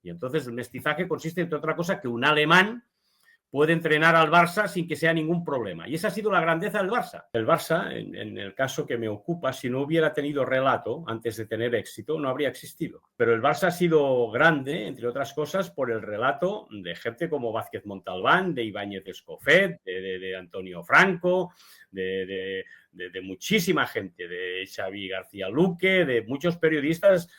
Y entonces el mestizaje consiste, entre otra cosa, que un alemán puede entrenar al Barça sin que sea ningún problema. Y esa ha sido la grandeza del Barça. El Barça, en el caso que me ocupa, si no hubiera tenido relato antes de tener éxito, no habría existido. Pero el Barça ha sido grande, entre otras cosas, por el relato de gente como Vázquez Montalbán, de Ibáñez Escofet, de Antonio Franco, de muchísima gente, de Xavi García Luque, de muchos periodistas,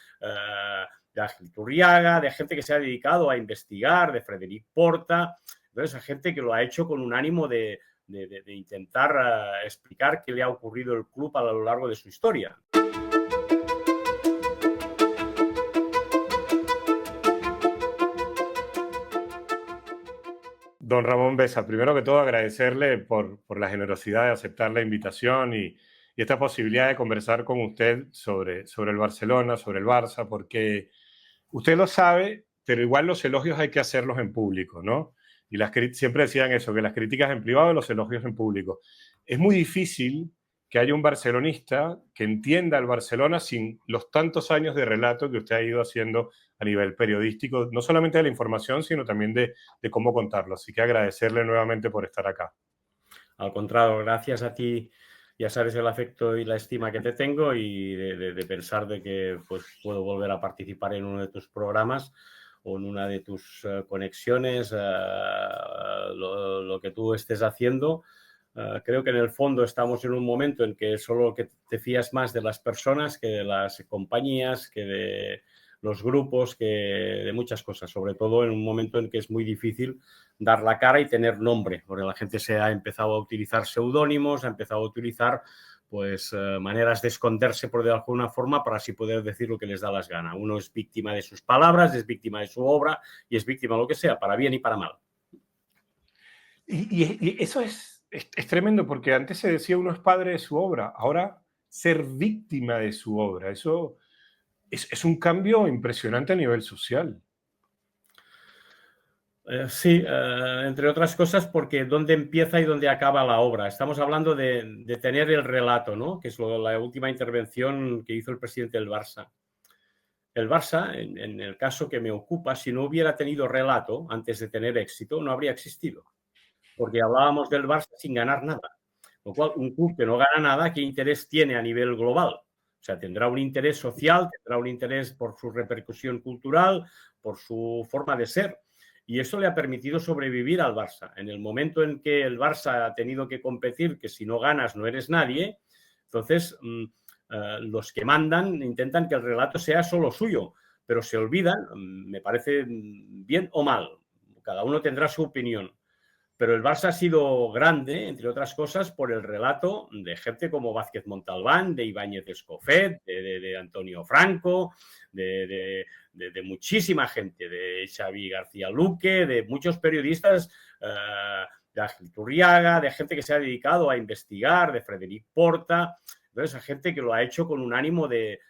de Ángel Turriaga, de gente que se ha dedicado a investigar, de Frederic Porta. Entonces, a gente que lo ha hecho con un ánimo de intentar explicar qué le ha ocurrido al club a lo largo de su historia. Don Ramón Besa, primero que todo agradecerle por la generosidad de aceptar la invitación y esta posibilidad de conversar con usted sobre el Barcelona, sobre el Barça, porque usted lo sabe, pero igual los elogios hay que hacerlos en público, ¿no? Y siempre decían eso, que las críticas en privado y los elogios en público. Es muy difícil que haya un barcelonista que entienda al Barcelona sin los tantos años de relato que usted ha ido haciendo a nivel periodístico, no solamente de la información, sino también de cómo contarlo. Así que agradecerle nuevamente por estar acá. Al contrario, gracias a ti. Ya sabes el afecto y la estima que te tengo y de pensar de que pues, puedo volver a participar en uno de tus programas o en una de tus conexiones, lo que tú estés haciendo. Creo que en el fondo estamos en un momento en que solo que te fías más de las personas que de las compañías, que de los grupos, que de muchas cosas, sobre todo en un momento en que es muy difícil dar la cara y tener nombre, porque la gente se ha empezado a utilizar seudónimos, ha empezado a utilizar pues maneras de esconderse por de alguna forma para así poder decir lo que les da las ganas. Uno es víctima de sus palabras, es víctima de su obra y es víctima de lo que sea, para bien y para mal. Y eso es tremendo, porque antes se decía uno es padre de su obra, ahora ser víctima de su obra, eso es un cambio impresionante a nivel social. Sí, entre otras cosas porque dónde empieza y dónde acaba la obra. Estamos hablando de tener el relato, ¿no? Que es la última intervención que hizo el presidente del Barça. El Barça, en el caso que me ocupa, si no hubiera tenido relato antes de tener éxito, no habría existido. Porque hablábamos del Barça sin ganar nada. Lo cual, un club que no gana nada, ¿qué interés tiene a nivel global? O sea, tendrá un interés social, tendrá un interés por su repercusión cultural, por su forma de ser. Y eso le ha permitido sobrevivir al Barça. En el momento en que el Barça ha tenido que competir, que si no ganas no eres nadie, entonces los que mandan intentan que el relato sea solo suyo, pero se olvidan, me parece bien o mal, cada uno tendrá su opinión. Pero el Barça ha sido grande, entre otras cosas, por el relato de gente como Vázquez Montalbán, de Ibáñez Escofet, de Antonio Franco, de muchísima gente, de Xavi García Luque, de muchos periodistas, de Ángel Turriaga, de gente que se ha dedicado a investigar, de Frederic Porta. Entonces, a gente que lo ha hecho con un ánimo de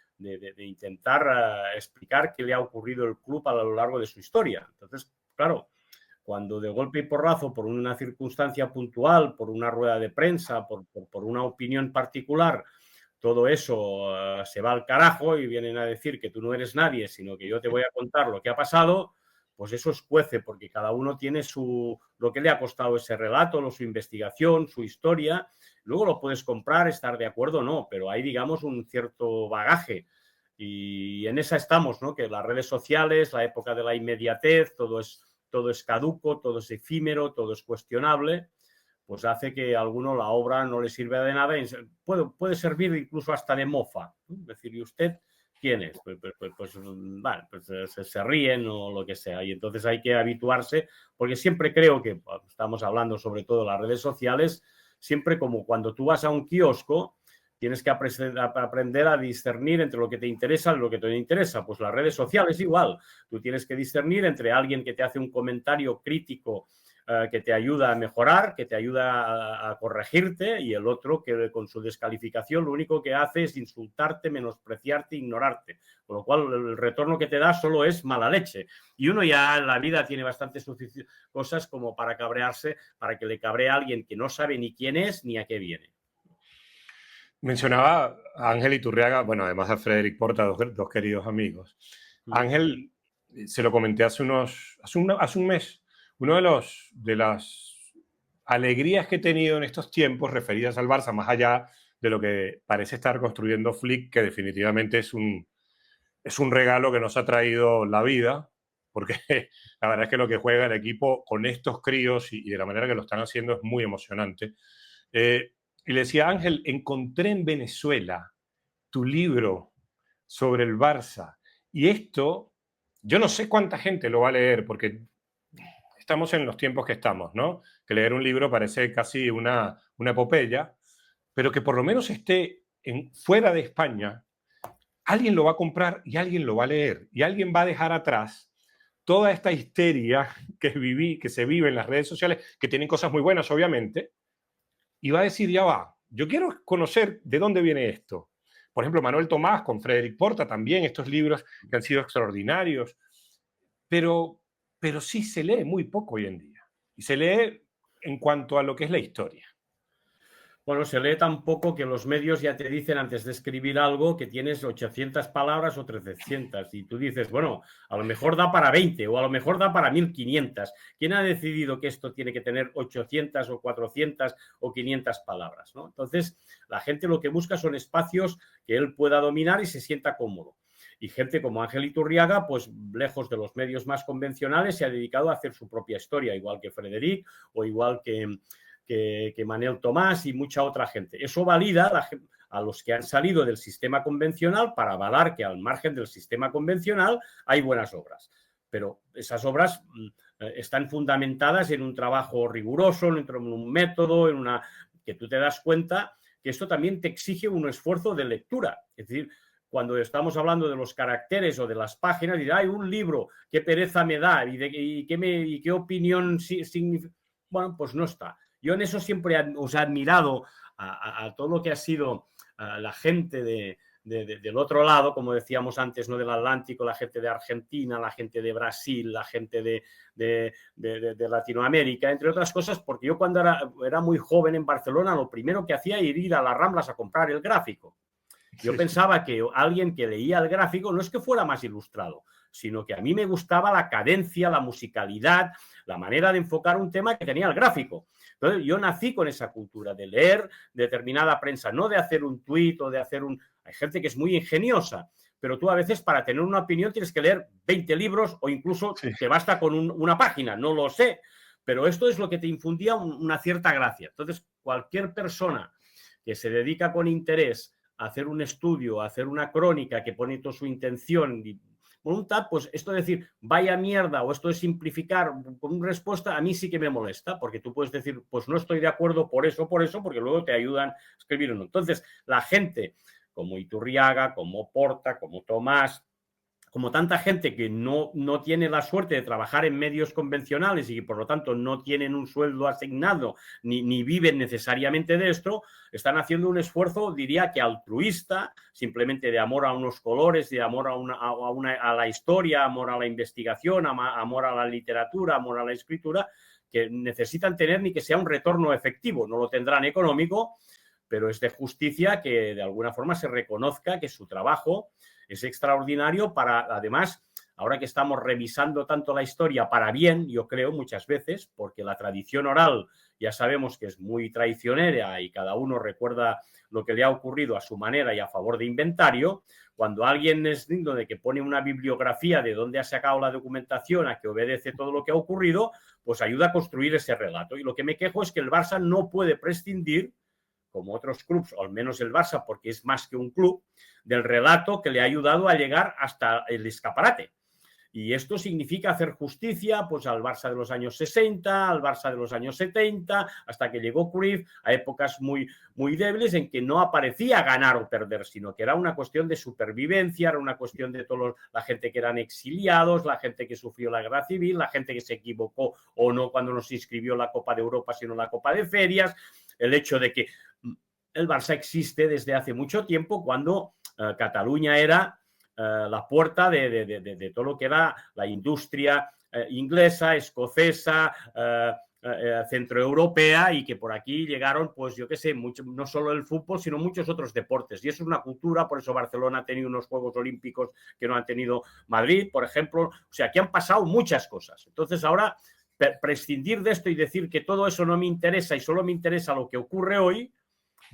intentar explicar qué le ha ocurrido al club a lo largo de su historia. Entonces, claro, cuando de golpe y porrazo, por una circunstancia puntual, por una rueda de prensa, por una opinión particular, todo eso se va al carajo y vienen a decir que tú no eres nadie, sino que yo te voy a contar lo que ha pasado, pues eso escuece, porque cada uno tiene lo que le ha costado ese relato, su investigación, su historia. Luego lo puedes comprar, estar de acuerdo o no, pero hay, digamos, un cierto bagaje. Y en esa estamos, ¿no? Que las redes sociales, la época de la inmediatez, todo es caduco, todo es efímero, todo es cuestionable, pues hace que a alguno la obra no le sirva de nada y puede servir incluso hasta de mofa, ¿no? Es decir, ¿y usted quién es? Vale, se ríen o lo que sea, y entonces hay que habituarse, porque siempre creo que, estamos hablando sobre todo de las redes sociales, siempre como cuando tú vas a un kiosco, tienes que aprender a discernir entre lo que te interesa y lo que te interesa. Pues las redes sociales igual. Tú tienes que discernir entre alguien que te hace un comentario crítico que te ayuda a mejorar, que te ayuda a corregirte, y el otro que con su descalificación lo único que hace es insultarte, menospreciarte, ignorarte. Con lo cual el retorno que te da solo es mala leche. Y uno ya en la vida tiene bastantes cosas como para cabrearse, para que le cabree a alguien que no sabe ni quién es ni a qué viene. Mencionaba a Ángel Iturriaga, bueno, además a Frederic Porta, dos queridos amigos. Ángel se lo comenté hace un mes, uno de las alegrías que he tenido en estos tiempos referidas al Barça, más allá de lo que parece estar construyendo Flick, que definitivamente es un regalo que nos ha traído la vida, porque la verdad es que lo que juega el equipo con estos críos y de la manera que lo están haciendo es muy emocionante. Y le decía, Ángel, encontré en Venezuela tu libro sobre el Barça. Y esto, yo no sé cuánta gente lo va a leer, porque estamos en los tiempos que estamos, ¿no? Que leer un libro parece casi una epopeya, pero que por lo menos esté fuera de España, alguien lo va a comprar y alguien lo va a leer. Y alguien va a dejar atrás toda esta histeria que se vive en las redes sociales, que tienen cosas muy buenas, obviamente, y va a decir, ya va, yo quiero conocer de dónde viene esto. Por ejemplo, Manuel Tomás con Frederic Porta también, estos libros que han sido extraordinarios, pero sí se lee muy poco hoy en día. Y se lee en cuanto a lo que es la historia. Bueno, se lee tan poco que los medios ya te dicen antes de escribir algo que tienes 800 palabras o 300 y tú dices, bueno, a lo mejor da para 20 o a lo mejor da para 1500. ¿Quién ha decidido que esto tiene que tener 800 o 400 o 500 palabras, ¿no? Entonces, la gente lo que busca son espacios que él pueda dominar y se sienta cómodo. Y gente como Ángel Iturriaga, pues lejos de los medios más convencionales, se ha dedicado a hacer su propia historia, igual que Frederic o igual que Manuel Tomás y mucha otra gente. Eso valida a los que han salido del sistema convencional para avalar que al margen del sistema convencional hay buenas obras. Pero esas obras están fundamentadas en un trabajo riguroso, en un método, que tú te das cuenta que esto también te exige un esfuerzo de lectura. Es decir, cuando estamos hablando de los caracteres o de las páginas, dirá, hay un libro, qué pereza me da y qué opinión significa. Bueno, pues no está. Yo en eso siempre os he admirado a todo lo que ha sido la gente del otro lado, como decíamos antes, no del Atlántico, la gente de Argentina, la gente de Brasil, la gente de Latinoamérica, entre otras cosas, porque yo cuando era muy joven en Barcelona, lo primero que hacía era ir a las Ramblas a comprar el gráfico. Yo pensaba que alguien que leía el gráfico no es que fuera más ilustrado, sino que a mí me gustaba la cadencia, la musicalidad, la manera de enfocar un tema que tenía el gráfico. Entonces, yo nací con esa cultura de leer determinada prensa, no de hacer un tuit o de hacer un... Hay gente que es muy ingeniosa, pero tú a veces para tener una opinión tienes que leer 20 libros o incluso te basta con una página, no lo sé. Pero esto es lo que te infundía una cierta gracia. Entonces, cualquier persona que se dedica con interés a hacer un estudio, a hacer una crónica que pone toda su intención y voluntad, pues esto de decir vaya mierda o esto de simplificar con una respuesta a mí sí que me molesta, porque tú puedes decir pues no estoy de acuerdo por eso, porque luego te ayudan a escribir uno. Entonces, la gente como Iturriaga, como Porta, como Tomás, como tanta gente que no tiene la suerte de trabajar en medios convencionales y que por lo tanto no tienen un sueldo asignado ni viven necesariamente de esto, están haciendo un esfuerzo, diría que altruista, simplemente de amor a unos colores, de amor a la historia, amor a la investigación, amor a la literatura, amor a la escritura, que necesitan tener ni que sea un retorno efectivo, no lo tendrán económico, pero es de justicia que de alguna forma se reconozca que su trabajo es extraordinario para, además, ahora que estamos revisando tanto la historia para bien, yo creo muchas veces, porque la tradición oral ya sabemos que es muy traicionera y cada uno recuerda lo que le ha ocurrido a su manera y a favor de inventario. Cuando alguien es digno de que pone una bibliografía de dónde ha sacado la documentación a que obedece todo lo que ha ocurrido, pues ayuda a construir ese relato. Y lo que me quejo es que el Barça no puede prescindir, como otros clubes, o al menos el Barça, porque es más que un club, del relato que le ha ayudado a llegar hasta el escaparate. Y esto significa hacer justicia pues al Barça de los años 60, al Barça de los años 70, hasta que llegó Cruyff, a épocas muy, muy débiles en que no aparecía ganar o perder, sino que era una cuestión de supervivencia, era una cuestión de toda la gente que eran exiliados, la gente que sufrió la guerra civil, la gente que se equivocó o no cuando no se inscribió la Copa de Europa, sino la Copa de Ferias, el hecho de que el Barça existe desde hace mucho tiempo cuando Cataluña era la puerta de todo lo que era la industria inglesa, escocesa, centroeuropea y que por aquí llegaron, pues yo qué sé, no solo el fútbol, sino muchos otros deportes. Y eso es una cultura, por eso Barcelona ha tenido unos Juegos Olímpicos que no han tenido Madrid, por ejemplo. O sea, aquí han pasado muchas cosas. Entonces ahora prescindir de esto y decir que todo eso no me interesa y solo me interesa lo que ocurre hoy,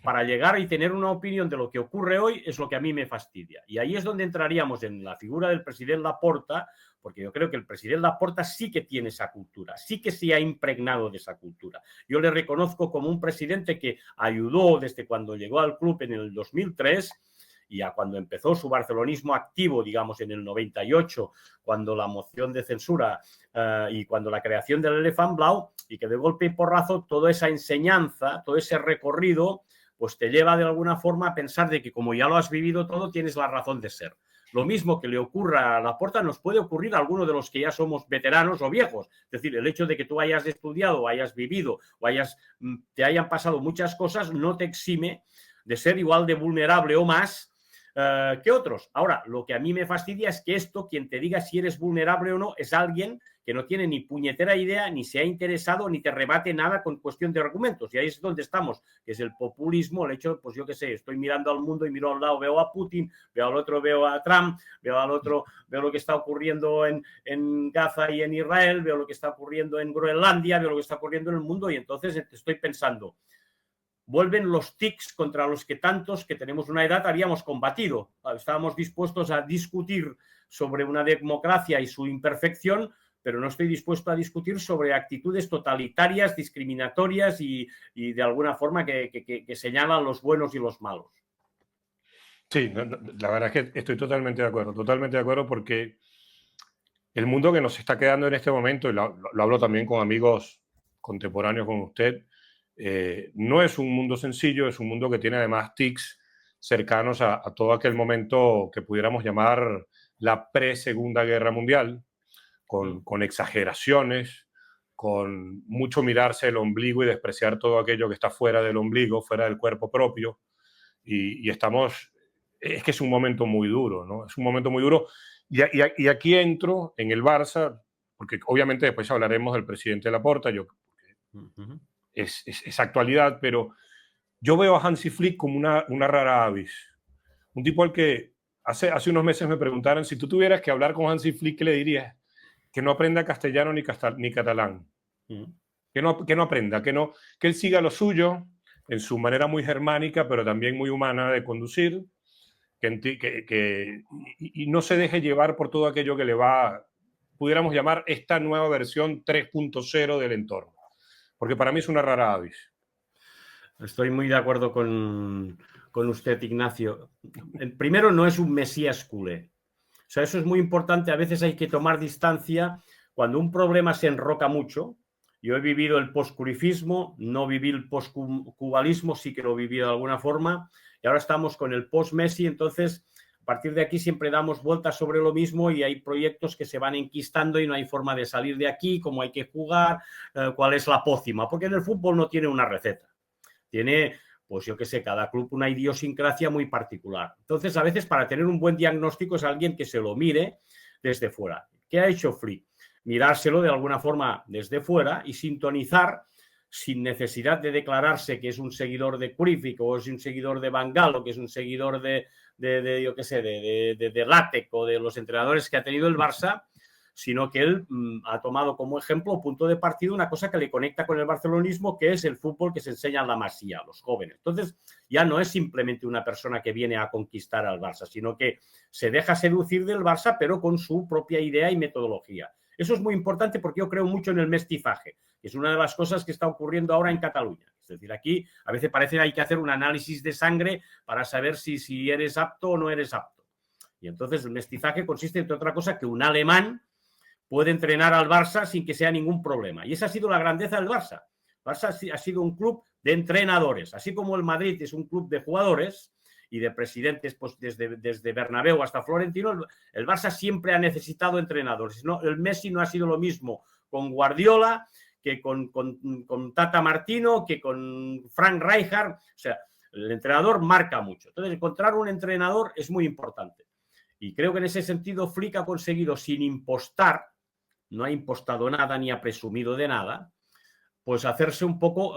para llegar y tener una opinión de lo que ocurre hoy, es lo que a mí me fastidia. Y ahí es donde entraríamos en la figura del presidente Laporta, porque yo creo que el presidente Laporta sí que tiene esa cultura, sí que se ha impregnado de esa cultura. Yo le reconozco como un presidente que ayudó desde cuando llegó al club en el 2003 y a cuando empezó su barcelonismo activo, digamos, en el 98, cuando la moción de censura y cuando la creación del Elefant Blau, y que de golpe y porrazo toda esa enseñanza, todo ese recorrido, pues te lleva de alguna forma a pensar de que como ya lo has vivido todo, tienes la razón de ser. Lo mismo que le ocurra a Laporta nos puede ocurrir a alguno de los que ya somos veteranos o viejos. Es decir, el hecho de que tú hayas estudiado, o hayas vivido, o te hayan pasado muchas cosas, no te exime de ser igual de vulnerable o más que otros. Ahora, lo que a mí me fastidia es que esto, quien te diga si eres vulnerable o no, es alguien que no tiene ni puñetera idea, ni se ha interesado, ni te rebate nada con cuestión de argumentos. Y ahí es donde estamos, que es el populismo, el hecho, pues yo qué sé, estoy mirando al mundo y miro a un lado, veo a Putin, veo al otro, veo a Trump, veo al otro, veo lo que está ocurriendo en Gaza y en Israel, veo lo que está ocurriendo en Groenlandia, veo lo que está ocurriendo en el mundo y entonces estoy pensando, vuelven los tics contra los que tantos que tenemos una edad habíamos combatido. Estábamos dispuestos a discutir sobre una democracia y su imperfección, pero no estoy dispuesto a discutir sobre actitudes totalitarias, discriminatorias y de alguna forma que señalan los buenos y los malos. Sí, la verdad es que estoy totalmente de acuerdo porque el mundo que nos está quedando en este momento, y lo hablo también con amigos contemporáneos con usted, no es un mundo sencillo, es un mundo que tiene además tics cercanos a todo aquel momento que pudiéramos llamar la pre-Segunda Guerra Mundial, con exageraciones, con mucho mirarse el ombligo y despreciar todo aquello que está fuera del ombligo, fuera del cuerpo propio. Y estamos, es que es un momento muy duro, ¿no? Es un momento muy duro. Y aquí entro en el Barça, porque obviamente después hablaremos del presidente Laporta, es actualidad, pero yo veo a Hansi Flick como una rara avis. Un tipo al que hace unos meses me preguntaron, si tú tuvieras que hablar con Hansi Flick, ¿qué le dirías? Que no aprenda castellano ni catalán. Que no aprenda, que él siga lo suyo en su manera muy germánica, pero también muy humana de conducir, y no se deje llevar por todo aquello que le va, pudiéramos llamar esta nueva versión 3.0 del entorno. Porque para mí es una rara avis. Estoy muy de acuerdo con usted, Ignacio. Primero, no es un mesías culé. O sea, eso es muy importante. A veces hay que tomar distancia cuando un problema se enroca mucho. Yo he vivido el postcurifismo, no viví el postcubalismo, sí que lo viví de alguna forma. Y ahora estamos con el post-Messi, entonces a partir de aquí siempre damos vueltas sobre lo mismo y hay proyectos que se van enquistando y no hay forma de salir de aquí, cómo hay que jugar, cuál es la pócima, porque en el fútbol no tiene una receta. Tiene, pues yo qué sé, cada club una idiosincrasia muy particular. Entonces, a veces para tener un buen diagnóstico es alguien que se lo mire desde fuera. ¿Qué ha hecho Flick? Mirárselo de alguna forma desde fuera y sintonizar sin necesidad de declararse que es un seguidor de Cruyff o es un seguidor de Van Gaal o que es un seguidor de yo qué sé, de Latec o de los entrenadores que ha tenido el Barça, sino que él ha tomado como ejemplo, punto de partida, una cosa que le conecta con el barcelonismo, que es el fútbol que se enseña en la Masía, a los jóvenes. Entonces, ya no es simplemente una persona que viene a conquistar al Barça, sino que se deja seducir del Barça, pero con su propia idea y metodología. Eso es muy importante porque yo creo mucho en el mestizaje, que es una de las cosas que está ocurriendo ahora en Cataluña. Es decir, aquí a veces parece que hay que hacer un análisis de sangre para saber si eres apto o no eres apto. Y entonces el mestizaje consiste, entre otra cosa, que un alemán puede entrenar al Barça sin que sea ningún problema. Y esa ha sido la grandeza del Barça. El Barça ha sido un club de entrenadores, así como el Madrid es un club de jugadores y de presidentes, pues desde Bernabéu hasta Florentino, el Barça siempre ha necesitado entrenadores. No, el Messi no ha sido lo mismo con Guardiola que con Tata Martino, que con Frank Rijkaard. O sea, el entrenador marca mucho. Entonces, encontrar un entrenador es muy importante. Y creo que en ese sentido Flick ha conseguido, sin impostar, no ha impostado nada ni ha presumido de nada, pues hacerse un poco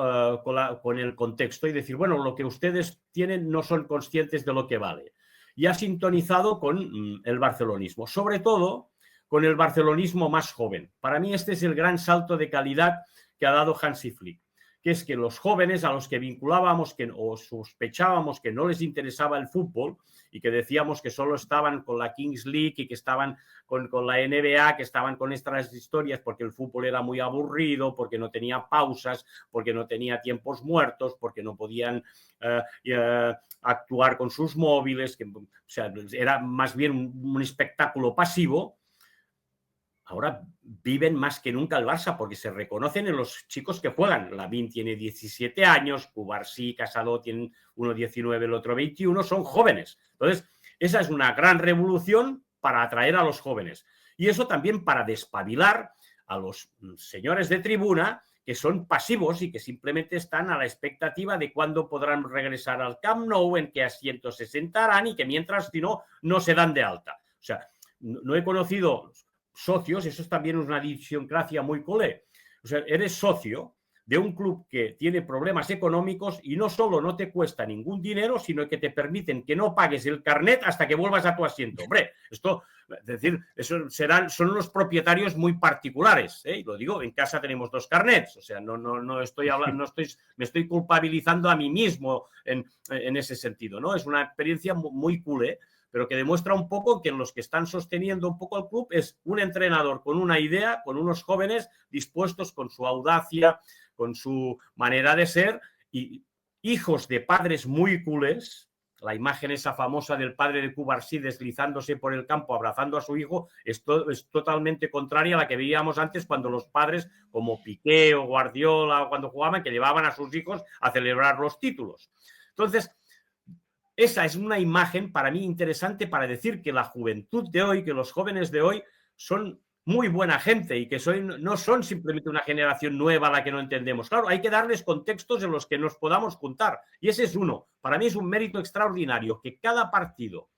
con el contexto y decir, bueno, lo que ustedes tienen no son conscientes de lo que vale. Y ha sintonizado con el barcelonismo, sobre todo con el barcelonismo más joven. Para mí este es el gran salto de calidad que ha dado Hansi Flick, que es que los jóvenes a los que vinculábamos o sospechábamos que no les interesaba el fútbol y que decíamos que solo estaban con la Kings League y que estaban con la NBA, que estaban con estas historias porque el fútbol era muy aburrido, porque no tenía pausas, porque no tenía tiempos muertos, porque no podían actuar con sus móviles, que, o sea, era más bien un espectáculo pasivo. Ahora viven más que nunca el Barça porque se reconocen en los chicos que juegan. Lamine tiene 17 años, Cubarsí, Casado tienen uno 19, el otro 21, son jóvenes. Entonces, esa es una gran revolución para atraer a los jóvenes. Y eso también para despabilar a los señores de tribuna que son pasivos y que simplemente están a la expectativa de cuándo podrán regresar al Camp Nou, en qué asientos se sentarán y que mientras, si no, no se dan de alta. O sea, no he conocido socios, eso es también una idiosincrasia muy culé. O sea, eres socio de un club que tiene problemas económicos y no solo no te cuesta ningún dinero, sino que te permiten que no pagues el carnet hasta que vuelvas a tu asiento. Hombre, esto, es decir, eso son los propietarios muy particulares, ¿eh? Lo digo, en casa tenemos 2 carnets, o sea, no estoy hablando, me estoy culpabilizando a mí mismo en ese sentido, ¿no? Es una experiencia muy culé, pero que demuestra un poco que los que están sosteniendo un poco el club es un entrenador con una idea, con unos jóvenes dispuestos con su audacia, con su manera de ser, y hijos de padres muy culés. La imagen esa famosa del padre de Cubarsí deslizándose por el campo abrazando a su hijo es totalmente contraria a la que veíamos antes cuando los padres como Piqué o Guardiola cuando jugaban que llevaban a sus hijos a celebrar los títulos. Entonces, esa es una imagen para mí interesante para decir que la juventud de hoy, que los jóvenes de hoy son muy buena gente y que no son simplemente una generación nueva a la que no entendemos. Claro, hay que darles contextos en los que nos podamos juntar. Y ese es uno. Para mí es un mérito extraordinario que cada partido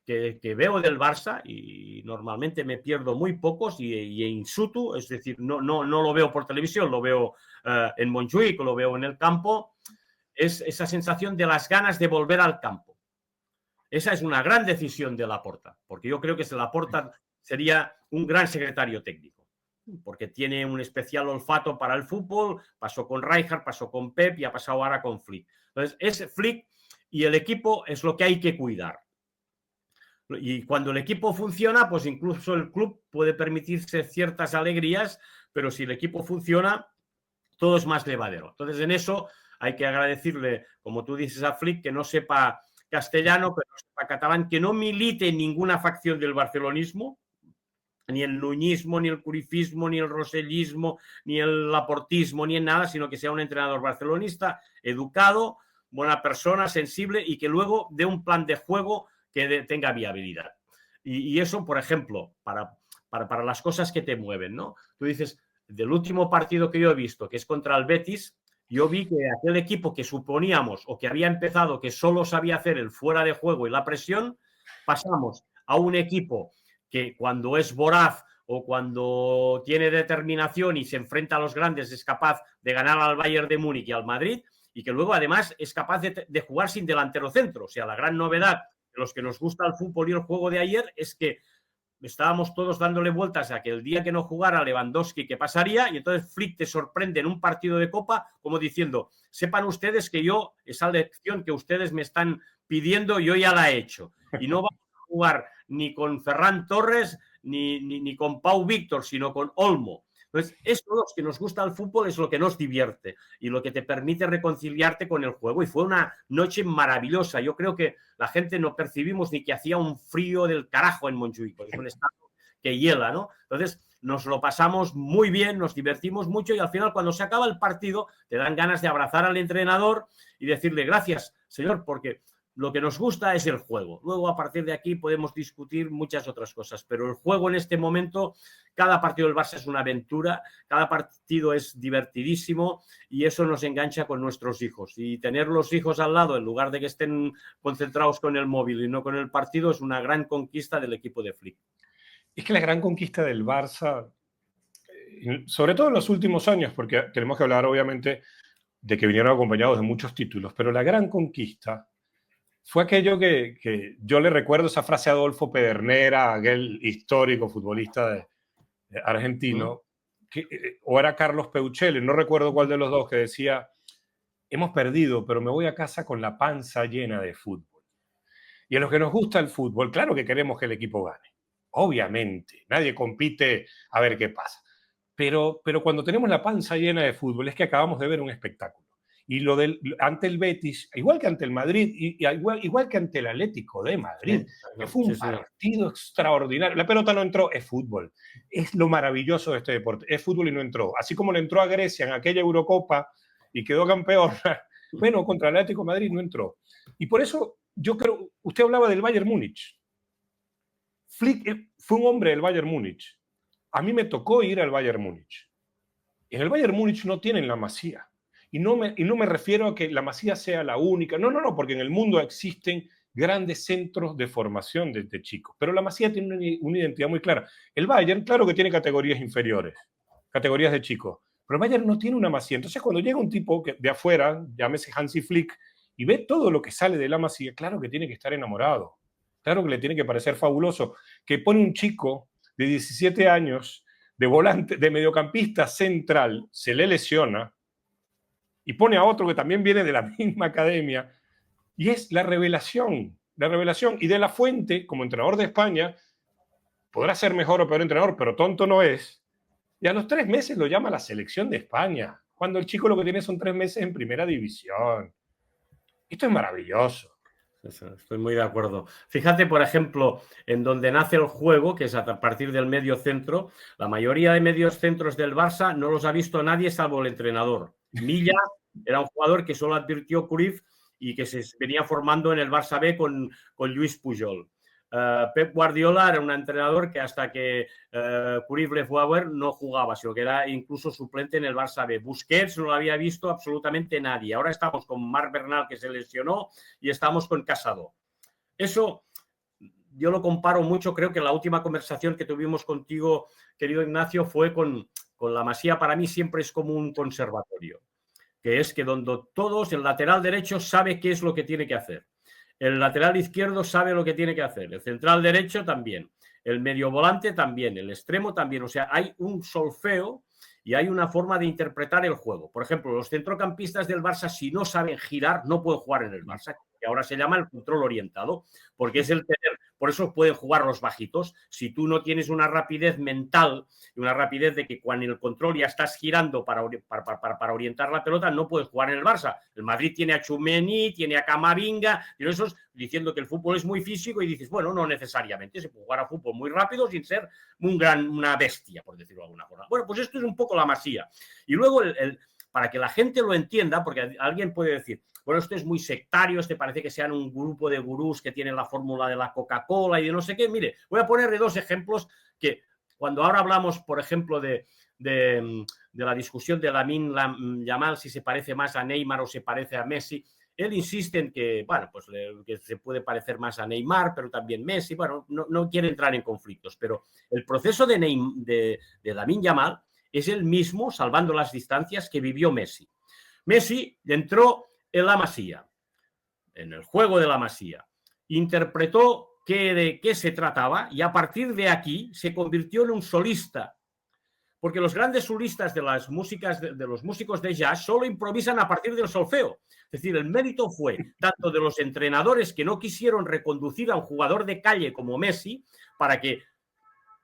que veo del Barça, y normalmente me pierdo muy pocos y in situ, es decir, no lo veo por televisión, lo veo en Montjuïc, lo veo en el campo, es esa sensación de las ganas de volver al campo. Esa es una gran decisión de Laporta, porque yo creo que Laporta sería un gran secretario técnico, porque tiene un especial olfato para el fútbol, pasó con Rijkaard, pasó con Pep y ha pasado ahora con Flick. Entonces, es Flick y el equipo es lo que hay que cuidar. Y cuando el equipo funciona, pues incluso el club puede permitirse ciertas alegrías, pero si el equipo funciona, todo es más llevadero. Entonces, en eso hay que agradecerle, como tú dices, a Flick, que no sepa castellano, pero no sepa catalán, que no milite en ninguna facción del barcelonismo, ni el nuñismo, ni el curifismo, ni el rosellismo, ni el laportismo, ni en nada, sino que sea un entrenador barcelonista, educado, buena persona, sensible y que luego dé un plan de juego que tenga viabilidad. Y eso, por ejemplo, para las cosas que te mueven, ¿no? Tú dices, del último partido que yo he visto, que es contra el Betis, yo vi que aquel equipo que suponíamos o que había empezado que solo sabía hacer el fuera de juego y la presión, pasamos a un equipo que cuando es voraz o cuando tiene determinación y se enfrenta a los grandes es capaz de ganar al Bayern de Múnich y al Madrid, y que luego además es capaz de jugar sin delantero centro. O sea, la gran novedad de los que nos gusta el fútbol y el juego de ayer es que estábamos todos dándole vueltas a que el día que no jugara Lewandowski, ¿qué pasaría? Y entonces Flick te sorprende en un partido de Copa como diciendo, sepan ustedes que yo, esa lección que ustedes me están pidiendo, yo ya la he hecho. Y no vamos a jugar ni con Ferran Torres ni con Pau Víctor, sino con Olmo. Entonces, esto, los que nos gusta el fútbol, es lo que nos divierte y lo que te permite reconciliarte con el juego. Y fue una noche maravillosa. Yo creo que la gente no percibimos ni que hacía un frío del carajo en Montjuïc, porque es un estado que hiela, ¿no? Entonces, nos lo pasamos muy bien, nos divertimos mucho y al final, cuando se acaba el partido, te dan ganas de abrazar al entrenador y decirle gracias, señor, porque lo que nos gusta es el juego. Luego, a partir de aquí, podemos discutir muchas otras cosas, pero el juego en este momento, cada partido del Barça es una aventura, cada partido es divertidísimo y eso nos engancha con nuestros hijos. Y tener los hijos al lado, en lugar de que estén concentrados con el móvil y no con el partido, es una gran conquista del equipo de Flick. Es que la gran conquista del Barça sobre todo en los últimos años, porque tenemos que hablar obviamente de que vinieron acompañados de muchos títulos, pero la gran conquista fue aquello que yo le recuerdo esa frase a Adolfo Pedernera, aquel histórico futbolista argentino, o era Carlos Peuchelli, no recuerdo cuál de los dos, que decía: hemos perdido, pero me voy a casa con la panza llena de fútbol. Y a los que nos gusta el fútbol, claro que queremos que el equipo gane. Obviamente, nadie compite a ver qué pasa. Pero cuando tenemos la panza llena de fútbol es que acabamos de ver un espectáculo. Y ante el Betis, igual que ante el Madrid, igual que ante el Atlético de Madrid, que fue un partido extraordinario. La pelota no entró, es fútbol. Es lo maravilloso de este deporte, es fútbol y no entró. Así como le entró a Grecia en aquella Eurocopa y quedó campeón, bueno, contra el Atlético de Madrid no entró. Y por eso yo creo, usted hablaba del Bayern Múnich. Flick fue un hombre del Bayern Múnich. A mí me tocó ir al Bayern Múnich. En el Bayern Múnich no tienen la Masía. Y no me refiero a que la Masía sea la única. No, porque en el mundo existen grandes centros de formación desde chicos. Pero la Masía tiene una identidad muy clara. El Bayern, claro que tiene categorías inferiores, categorías de chicos. Pero el Bayern no tiene una Masía. Entonces, cuando llega un tipo de afuera, llámese Hansi Flick, y ve todo lo que sale de la Masía, claro que tiene que estar enamorado. Claro que le tiene que parecer fabuloso. Que pone un chico de 17 años de volante, de mediocampista central, se le lesiona, y pone a otro que también viene de la misma academia, y es la revelación. Y De La Fuente, como entrenador de España, podrá ser mejor o peor entrenador, pero tonto no es, y a los 3 meses lo llama a la selección de España, cuando el chico lo que tiene son 3 meses en primera división. Esto es maravilloso. Estoy muy de acuerdo. Fíjate, por ejemplo, en donde nace el juego, que es a partir del medio centro. La mayoría de medios centros del Barça no los ha visto nadie salvo el entrenador. Milla era un jugador que solo advirtió Cruyff y que se venía formando en el Barça B con Lluís Pujol. Pep Guardiola era un entrenador que hasta que Cruyff le fue a ver no jugaba, sino que era incluso suplente en el Barça B. Busquets no lo había visto absolutamente nadie. Ahora estamos con Marc Bernal, que se lesionó, y estamos con Casado. Eso yo lo comparo mucho. Creo que la última conversación que tuvimos contigo, querido Ignacio, fue con la Masía. Para mí siempre es como un conservatorio, que es que donde todos, el lateral derecho sabe qué es lo que tiene que hacer. El lateral izquierdo sabe lo que tiene que hacer, el central derecho también, el medio volante también, el extremo también. O sea, hay un solfeo y hay una forma de interpretar el juego. Por ejemplo, los centrocampistas del Barça, si no saben girar, no pueden jugar en el Barça, que ahora se llama el control orientado, porque es el tener. Por eso pueden jugar los bajitos. Si tú no tienes una rapidez mental y una rapidez de que cuando el control ya estás girando para orientar la pelota, no puedes jugar en el Barça. El Madrid tiene a Tchouaméni, tiene a Camavinga, y esos diciendo que el fútbol es muy físico, y dices, bueno, no necesariamente. Se puede jugar a fútbol muy rápido sin ser una bestia, por decirlo de alguna forma. Bueno, pues esto es un poco la Masía. Y luego, para que la gente lo entienda, porque alguien puede decir, bueno, esto es muy sectario, parece que sean un grupo de gurús que tienen la fórmula de la Coca-Cola y de no sé qué. Mire, voy a ponerle 2 ejemplos que cuando ahora hablamos, por ejemplo, de la discusión de Lamine Yamal, si se parece más a Neymar o se parece a Messi, él insiste en que, bueno, pues que se puede parecer más a Neymar, pero también Messi. Bueno, no quiere entrar en conflictos, pero el proceso de Lamine Yamal es el mismo, salvando las distancias, que vivió Messi. Messi entró en la Masía, en el juego de la Masía, interpretó de qué se trataba, y a partir de aquí se convirtió en un solista, porque los grandes solistas de las músicas de los músicos de jazz solo improvisan a partir del solfeo. Es decir, el mérito fue tanto de los entrenadores, que no quisieron reconducir a un jugador de calle como Messi para que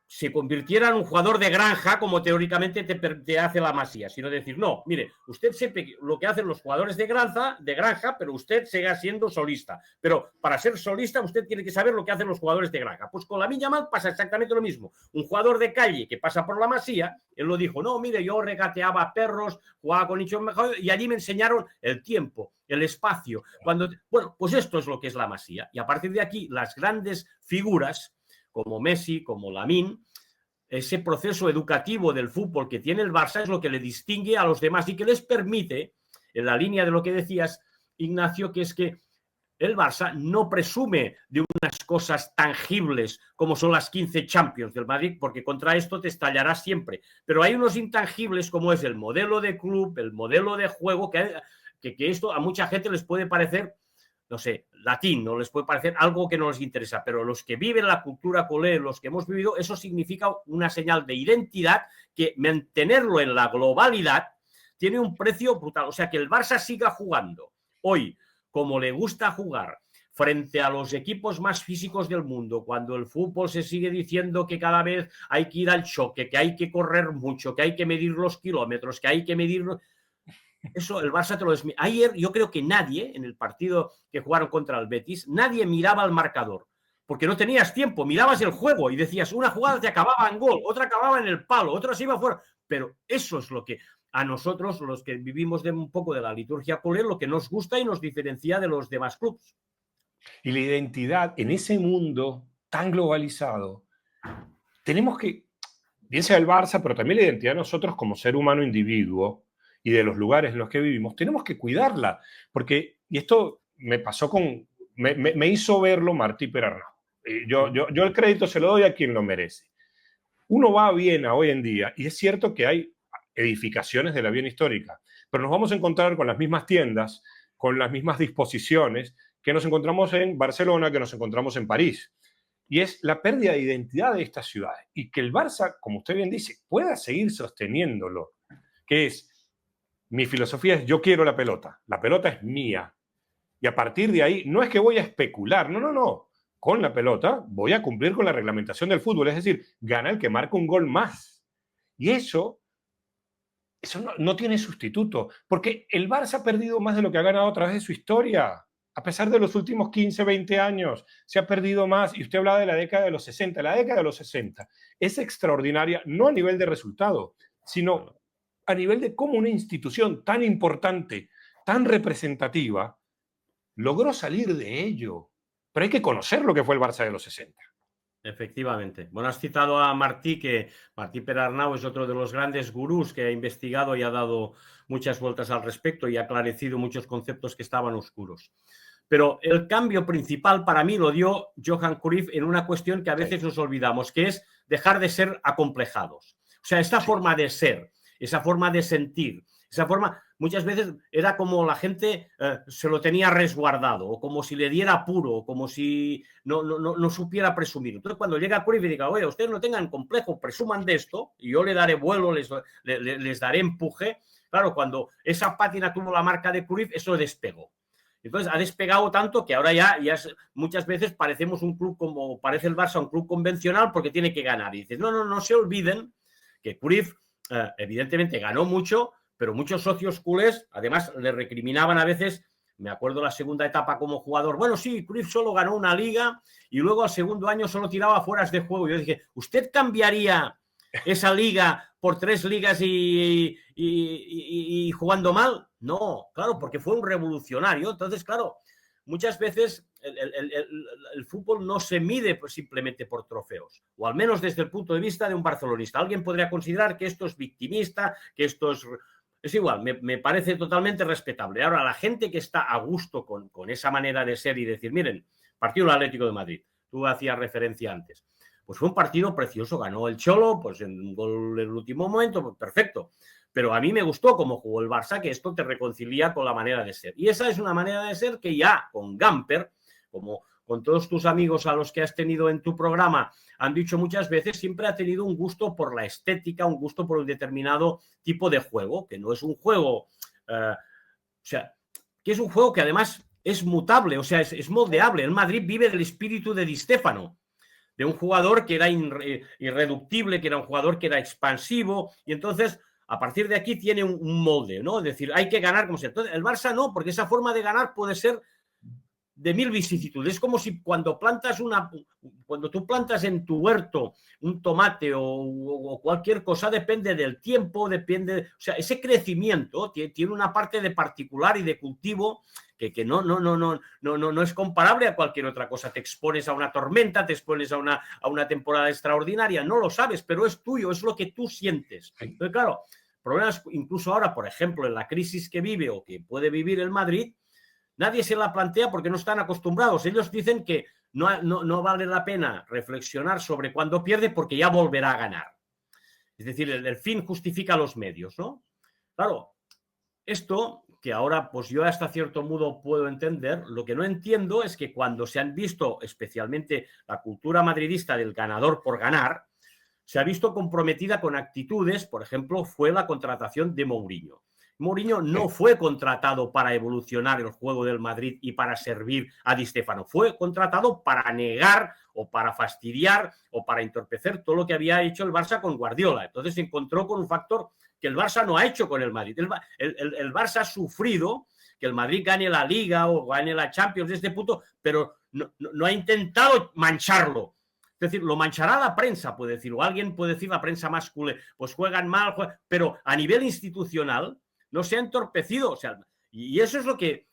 se convirtiera en un jugador de granja, como teóricamente te hace la Masía, sino decir, no, mire, usted siempre lo que hacen los jugadores de granja, pero usted siga siendo solista. Pero para ser solista usted tiene que saber lo que hacen los jugadores de granja. Pues con Lamine Yamal pasa exactamente lo mismo. Un jugador de calle que pasa por la Masía, él lo dijo, no, mire, yo regateaba perros, jugaba con nichos mejores, y allí me enseñaron el tiempo, el espacio. Bueno, pues esto es lo que es la Masía. Y a partir de aquí, las grandes figuras, como Messi, como Lamine, ese proceso educativo del fútbol que tiene el Barça es lo que le distingue a los demás y que les permite, en la línea de lo que decías, Ignacio, que es que el Barça no presume de unas cosas tangibles como son las 15 Champions del Madrid, porque contra esto te estallará siempre. Pero hay unos intangibles como es el modelo de club, el modelo de juego, que esto a mucha gente les puede parecer, no sé, latín, no les puede parecer algo que no les interesa, pero los que viven la cultura culé, los que hemos vivido, eso significa una señal de identidad que mantenerlo en la globalidad tiene un precio brutal. O sea, que el Barça siga jugando hoy como le gusta jugar frente a los equipos más físicos del mundo, cuando el fútbol se sigue diciendo que cada vez hay que ir al choque, que hay que correr mucho, que hay que medir los kilómetros, que hay que medir... Eso el Barça te lo desmite. Ayer yo creo que nadie, en el partido que jugaron contra el Betis, nadie miraba al marcador, porque no tenías tiempo, mirabas el juego y decías, una jugada te acababa en gol, otra acababa en el palo, otra se iba fuera. Pero eso es lo que a nosotros, los que vivimos de un poco de la liturgia culé, lo que nos gusta y nos diferencia de los demás clubes. Y la identidad en ese mundo tan globalizado, tenemos que, bien sea el Barça, pero también la identidad de nosotros como ser humano individuo y de los lugares en los que vivimos, tenemos que cuidarla. Porque, y esto me pasó con, me hizo verlo Martí Perarnau. Yo el crédito se lo doy a quien lo merece. Uno va a Viena hoy en día y es cierto que hay edificaciones de la Viena histórica, pero nos vamos a encontrar con las mismas tiendas, con las mismas disposiciones que nos encontramos en Barcelona, que nos encontramos en París. Y es la pérdida de identidad de estas ciudades. Y que el Barça, como usted bien dice, pueda seguir sosteniéndolo, que es, mi filosofía es yo quiero la pelota es mía. Y a partir de ahí, no es que voy a especular, no. Con la pelota voy a cumplir con la reglamentación del fútbol, es decir, gana el que marca un gol más. Y eso no tiene sustituto, porque el Barça ha perdido más de lo que ha ganado a través de su historia. A pesar de los últimos 15, 20 años, se ha perdido más. Y usted hablaba de la década de los 60. La década de los 60 es extraordinaria, no a nivel de resultado, sino a nivel de cómo una institución tan importante, tan representativa, logró salir de ello. Pero hay que conocer lo que fue el Barça de los 60. Efectivamente. Bueno, has citado a Martí, que Martí Perarnau es otro de los grandes gurús que ha investigado y ha dado muchas vueltas al respecto y ha aclarecido muchos conceptos que estaban oscuros. Pero el cambio principal para mí lo dio Johan Cruyff en una cuestión que a veces nos olvidamos, que es dejar de ser acomplejados. O sea, esta forma de ser, esa forma de sentir, esa forma, muchas veces era como la gente se lo tenía resguardado, o como si le diera apuro, o como si no supiera presumir. Entonces, cuando llega Cruyff y diga, oye, ustedes no tengan complejo, presuman de esto, y yo le daré vuelo, les daré empuje. Claro, cuando esa pátina tuvo la marca de Cruyff, eso despegó. Entonces ha despegado tanto que ahora ya muchas veces parecemos un club como parece el Barça, un club convencional porque tiene que ganar. Y dices, no se olviden que Cruyff evidentemente ganó mucho, pero muchos socios culés además le recriminaban a veces, me acuerdo la segunda etapa como jugador, bueno, sí, Cruyff solo ganó una liga y luego al segundo año solo tiraba fueras de juego. Y yo dije, ¿usted cambiaría esa liga por 3 ligas y jugando mal? No, claro, porque fue un revolucionario. Entonces, claro, muchas veces el fútbol no se mide simplemente por trofeos, o al menos desde el punto de vista de un barcelonista. Alguien podría considerar que esto es victimista, que esto es igual, me parece totalmente respetable. Ahora, la gente que está a gusto con esa manera de ser y decir, miren, partido del Atlético de Madrid, tú hacías referencia antes, pues fue un partido precioso, ganó el Cholo, pues en un gol en el último momento, pues perfecto. Pero a mí me gustó cómo jugó el Barça, que esto te reconcilia con la manera de ser. Y esa es una manera de ser que ya con Gamper, como con todos tus amigos a los que has tenido en tu programa, han dicho muchas veces, siempre ha tenido un gusto por la estética, un gusto por un determinado tipo de juego, que no es un juego, o sea, que es un juego que además es mutable, o sea, es moldeable. El Madrid vive del espíritu de Di Stéfano, de un jugador que era irreductible, que era un jugador que era expansivo, y entonces a partir de aquí tiene un molde, ¿no? Es decir, hay que ganar como sea. Entonces, el Barça no, porque esa forma de ganar puede ser de 1000 vicisitudes. Es como si cuando tú plantas en tu huerto un tomate o cualquier cosa, depende del tiempo, depende, o sea, ese crecimiento tiene una parte de particular y de cultivo que no es comparable a cualquier otra cosa. Te expones a una tormenta, te expones a una temporada extraordinaria, no lo sabes, pero es tuyo, es lo que tú sientes. Entonces, claro, problemas incluso ahora, por ejemplo, en la crisis que vive o que puede vivir el Madrid, Nadie se la plantea porque no están acostumbrados. Ellos dicen que no vale la pena reflexionar sobre cuándo pierde porque ya volverá a ganar. Es decir, el fin justifica los medios, ¿no? Claro, esto que ahora pues yo hasta cierto modo puedo entender, lo que no entiendo es que cuando se han visto, especialmente la cultura madridista del ganador por ganar, se ha visto comprometida con actitudes, por ejemplo, fue la contratación de Mourinho. Mourinho no fue contratado para evolucionar el juego del Madrid y para servir a Di Stéfano. Fue contratado para negar o para fastidiar o para entorpecer todo lo que había hecho el Barça con Guardiola. Entonces se encontró con un factor que el Barça no ha hecho con el Madrid. El Barça ha sufrido que el Madrid gane la Liga o gane la Champions desde este punto, pero no ha intentado mancharlo. Es decir, lo manchará la prensa, puede decir, o alguien puede decir, la prensa más culé, pues juegan mal, pero a nivel institucional no se ha entorpecido. O sea, y eso es lo que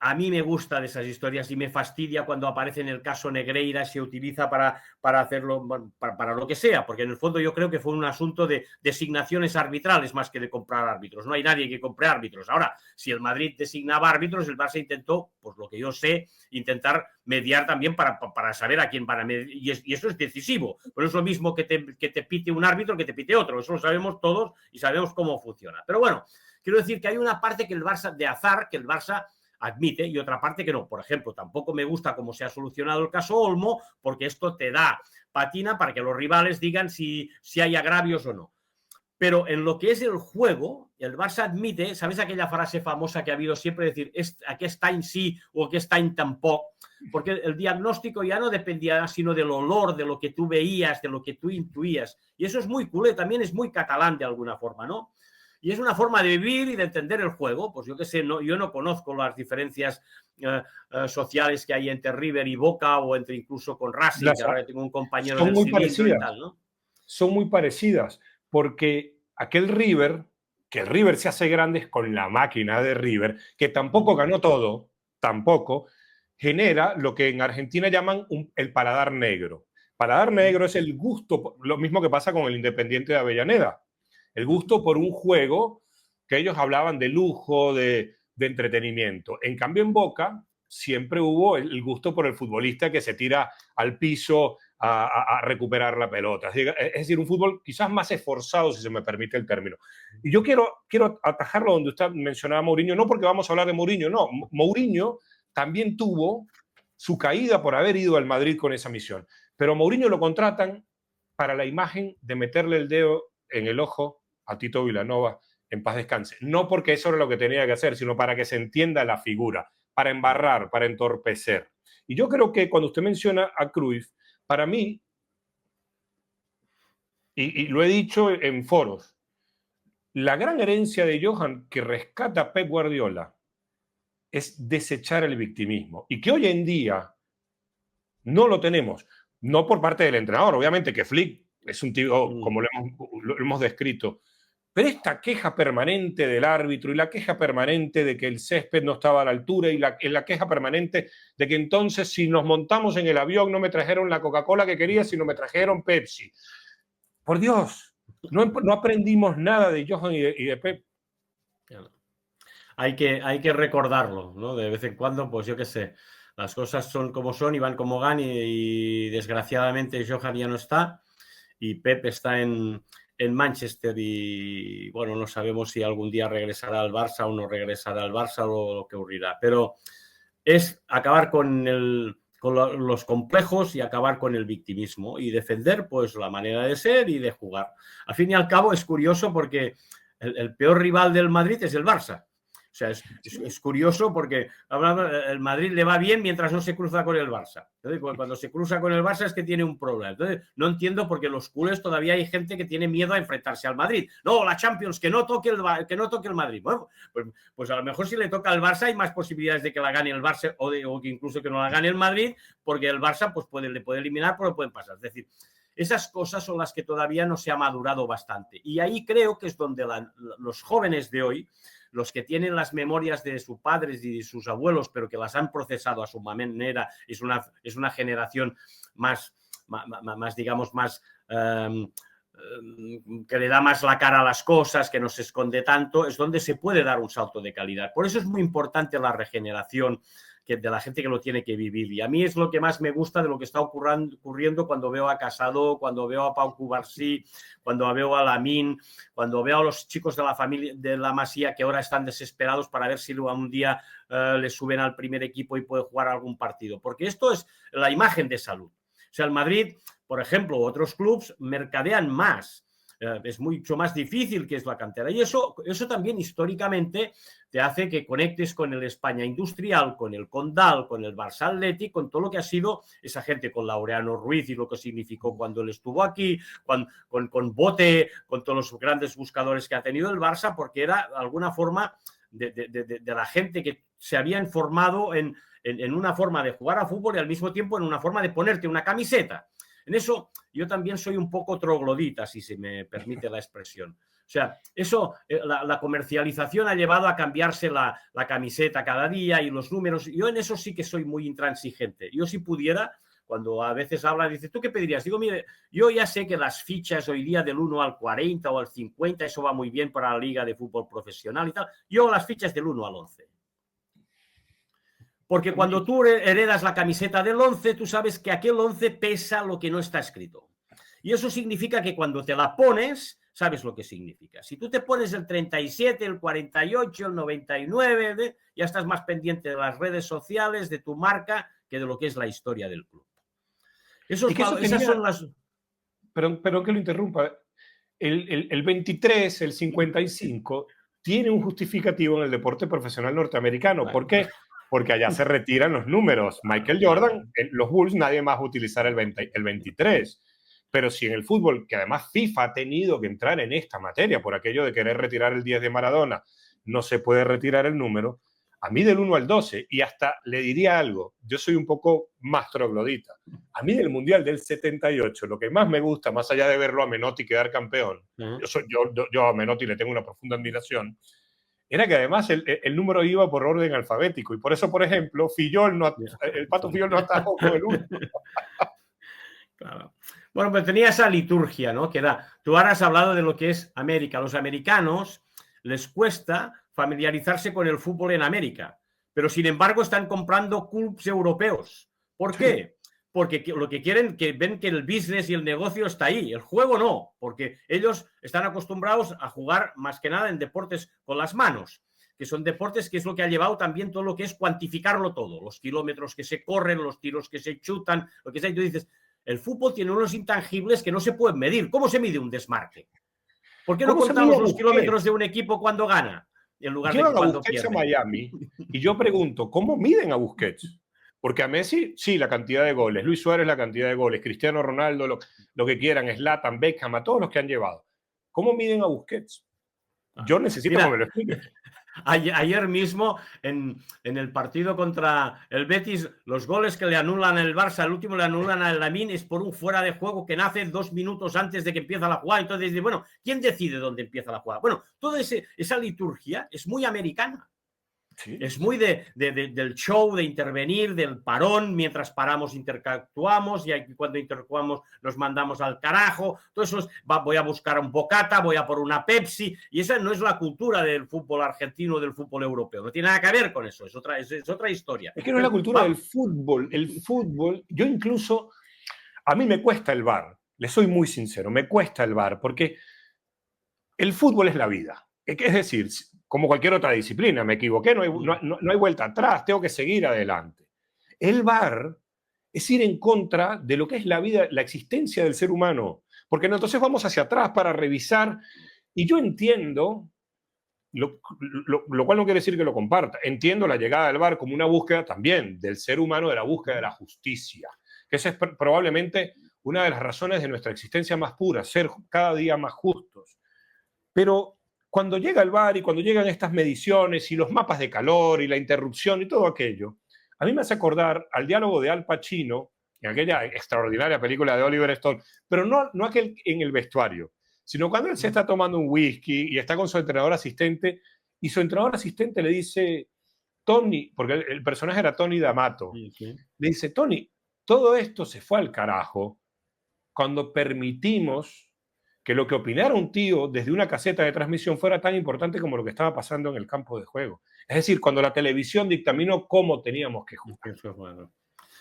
a mí me gusta de esas historias y me fastidia cuando aparece en el caso Negreira y se utiliza para hacerlo, para lo que sea, porque en el fondo yo creo que fue un asunto de designaciones arbitrales más que de comprar árbitros. No hay nadie que compre árbitros. Ahora, si el Madrid designaba árbitros, el Barça intentó, pues lo que yo sé, intentar mediar también para saber a quién van a medir. Y eso es decisivo. Pero es lo mismo que te pite un árbitro que te pite otro. Eso lo sabemos todos y sabemos cómo funciona. Pero bueno, quiero decir que hay una parte que el Barça, de azar, que el Barça admite y otra parte que no. Por ejemplo, tampoco me gusta cómo se ha solucionado el caso Olmo, porque esto te da patina para que los rivales digan si hay agravios o no. Pero en lo que es el juego, el Barça admite, ¿sabes aquella frase famosa que ha habido siempre? Decir, aquest any sí o aquest any tampoc. Porque el diagnóstico ya no dependía sino del olor, de lo que tú veías, de lo que tú intuías. Y eso es muy culé, también es muy catalán de alguna forma, ¿no? Y es una forma de vivir y de entender el juego. Pues yo qué sé, yo no conozco las diferencias sociales que hay entre River y Boca o entre incluso con Racing, que ahora tengo un compañero del cilindro y tal, ¿no? Son muy parecidas, porque aquel River, que el River se hace grande es con la máquina de River, que tampoco ganó todo, tampoco, genera lo que en Argentina llaman el paladar negro. Paladar negro es el gusto, lo mismo que pasa con el Independiente de Avellaneda. El gusto por un juego que ellos hablaban de lujo, de entretenimiento. En cambio, en Boca siempre hubo el gusto por el futbolista que se tira al piso a recuperar la pelota. Es decir, un fútbol quizás más esforzado, si se me permite el término. Y yo quiero atajarlo donde usted mencionaba a Mourinho, no porque vamos a hablar de Mourinho, no. Mourinho también tuvo su caída por haber ido al Madrid con esa misión. Pero Mourinho lo contratan para la imagen de meterle el dedo en el ojo a Tito Vilanova, en paz descanse. No porque eso era lo que tenía que hacer, sino para que se entienda la figura, para embarrar, para entorpecer. Y yo creo que cuando usted menciona a Cruyff, para mí, y lo he dicho en foros, la gran herencia de Johan que rescata a Pep Guardiola es desechar el victimismo. Y que hoy en día no lo tenemos. No por parte del entrenador, obviamente que Flick es un tío, como lo hemos descrito, pero esta queja permanente del árbitro y la queja permanente de que el césped no estaba a la altura y la queja permanente de que entonces si nos montamos en el avión no me trajeron la Coca-Cola que quería, sino me trajeron Pepsi. Por Dios, no aprendimos nada de Johan y de Pep. Hay que recordarlo, ¿no? De vez en cuando, pues yo qué sé, las cosas son como son y van como van y desgraciadamente Johan ya no está y Pep está en Manchester y bueno, no sabemos si algún día regresará al Barça o no regresará al Barça o lo que ocurrirá, pero es acabar con los complejos y acabar con el victimismo y defender pues la manera de ser y de jugar. Al fin y al cabo es curioso porque el peor rival del Madrid es el Barça. O sea, es curioso porque el Madrid le va bien mientras no se cruza con el Barça. Entonces, cuando se cruza con el Barça es que tiene un problema. Entonces, no entiendo por qué los culés todavía hay gente que tiene miedo a enfrentarse al Madrid. No, la Champions, que no toque el Madrid. Bueno, pues a lo mejor si le toca al Barça hay más posibilidades de que la gane el Barça o que incluso que no la gane el Madrid, porque el Barça pues le puede eliminar, pero pueden pasar. Es decir, esas cosas son las que todavía no se ha madurado bastante. Y ahí creo que es donde los jóvenes de hoy, los que tienen las memorias de sus padres y de sus abuelos, pero que las han procesado a su manera, es una generación más digamos, más que le da más la cara a las cosas, que no se esconde tanto, es donde se puede dar un salto de calidad. Por eso es muy importante la regeneración de la gente que lo tiene que vivir. Y a mí es lo que más me gusta de lo que está ocurriendo cuando veo a Casado, cuando veo a Pau Cubarsí, cuando veo a Lamine, cuando veo a los chicos de la familia de la Masía que ahora están desesperados para ver si un día le suben al primer equipo y puede jugar algún partido. Porque esto es la imagen de salud. O sea, el Madrid, por ejemplo, otros clubes mercadean más. Es mucho más difícil que es la cantera. Y eso también históricamente te hace que conectes con el España Industrial, con el Condal, con el Barça Athletic, con todo lo que ha sido esa gente, con Laureano Ruiz y lo que significó cuando él estuvo aquí, con Bote, con todos los grandes buscadores que ha tenido el Barça, porque era alguna forma de la gente que se habían formado en una forma de jugar a fútbol y al mismo tiempo en una forma de ponerte una camiseta. En eso yo también soy un poco troglodita, si se me permite la expresión. O sea, eso, la comercialización ha llevado a cambiarse la camiseta cada día y los números. Yo en eso sí que soy muy intransigente. Yo si pudiera, cuando a veces hablan, dice, ¿tú qué pedirías? Digo, mire, yo ya sé que las fichas hoy día del 1 al 40 o al 50, eso va muy bien para la liga de fútbol profesional y tal. Yo las fichas del 1 al 11. Porque cuando tú heredas la camiseta del 11, tú sabes que aquel 11 pesa lo que no está escrito. Y eso significa que cuando te la pones, sabes lo que significa. Si tú te pones el 37, el 48, el 99, ya estás más pendiente de las redes sociales, de tu marca, que de lo que es la historia del club. Esas son las... Pero que lo interrumpa. El 23, el 55, tiene un justificativo en el deporte profesional norteamericano. ¿Por qué? Porque allá se retiran los números. Michael Jordan, los Bulls, nadie más va a utilizar el 23. Pero si en el fútbol, que además FIFA ha tenido que entrar en esta materia por aquello de querer retirar el 10 de Maradona, no se puede retirar el número, a mí del 1 al 12, y hasta le diría algo, yo soy un poco más troglodita. A mí del Mundial del 78, lo que más me gusta, más allá de verlo a Menotti quedar campeón, yo a Menotti le tengo una profunda admiración, era que además el número iba por orden alfabético, y por eso, por ejemplo, el Pato Fillol no atajó con el 1. Claro. Bueno, pues tenía esa liturgia, ¿no? Que era, tú ahora has hablado de lo que es América. Los americanos les cuesta familiarizarse con el fútbol en América, pero sin embargo están comprando clubes europeos. ¿Por qué? Porque lo que quieren, que ven que el business y el negocio está ahí, el juego no, porque ellos están acostumbrados a jugar más que nada en deportes con las manos, que son deportes que es lo que ha llevado también todo lo que es cuantificarlo todo, los kilómetros que se corren, los tiros que se chutan, lo que sea, y tú dices, el fútbol tiene unos intangibles que no se pueden medir. ¿Cómo se mide un desmarque? ¿Por qué no contamos los kilómetros de un equipo cuando gana? En lugar de cuando pierde. Llevan a Busquets a Miami y yo pregunto, ¿cómo miden a Busquets? Porque a Messi, sí, la cantidad de goles. Luis Suárez, la cantidad de goles. Cristiano Ronaldo, lo que quieran. Zlatan, Beckham, a todos los que han llevado. ¿Cómo miden a Busquets? Yo necesito que me lo explique. Ayer mismo, en el partido contra el Betis, los goles que le anulan al Barça, el último le anulan al Lamine, es por un fuera de juego que nace 2 minutos antes de que empieza la jugada. Entonces, bueno, ¿quién decide dónde empieza la jugada? Bueno, toda esa liturgia es muy americana. Sí. Es muy del show, de intervenir, del parón, mientras paramos interactuamos y cuando interactuamos nos mandamos al carajo. Todo eso voy a buscar un bocata, voy a por una Pepsi, y esa no es la cultura del fútbol argentino, del fútbol europeo. No tiene nada que ver con eso, es otra historia. Es que no es la cultura del fútbol. El fútbol, yo incluso, a mí me cuesta el VAR, le soy muy sincero, me cuesta el VAR, porque el fútbol es la vida. Es decir, como cualquier otra disciplina, me equivoqué, no hay vuelta atrás, tengo que seguir adelante. El VAR es ir en contra de lo que es la vida, la existencia del ser humano, porque entonces vamos hacia atrás para revisar, y yo entiendo, lo cual no quiere decir que lo comparta, entiendo la llegada del VAR como una búsqueda también del ser humano, de la búsqueda de la justicia, que esa es probablemente una de las razones de nuestra existencia más pura, ser cada día más justos. Pero cuando llega el VAR y cuando llegan estas mediciones y los mapas de calor y la interrupción y todo aquello, a mí me hace acordar al diálogo de Al Pacino en aquella extraordinaria película de Oliver Stone, pero no aquel en el vestuario, sino cuando él se está tomando un whisky y está con su entrenador asistente y su entrenador asistente le dice, Tony, porque el personaje era Tony D'Amato, le dice, Tony, todo esto se fue al carajo cuando permitimos que lo que opinara un tío desde una caseta de transmisión fuera tan importante como lo que estaba pasando en el campo de juego. Es decir, cuando la televisión dictaminó cómo teníamos que jugar.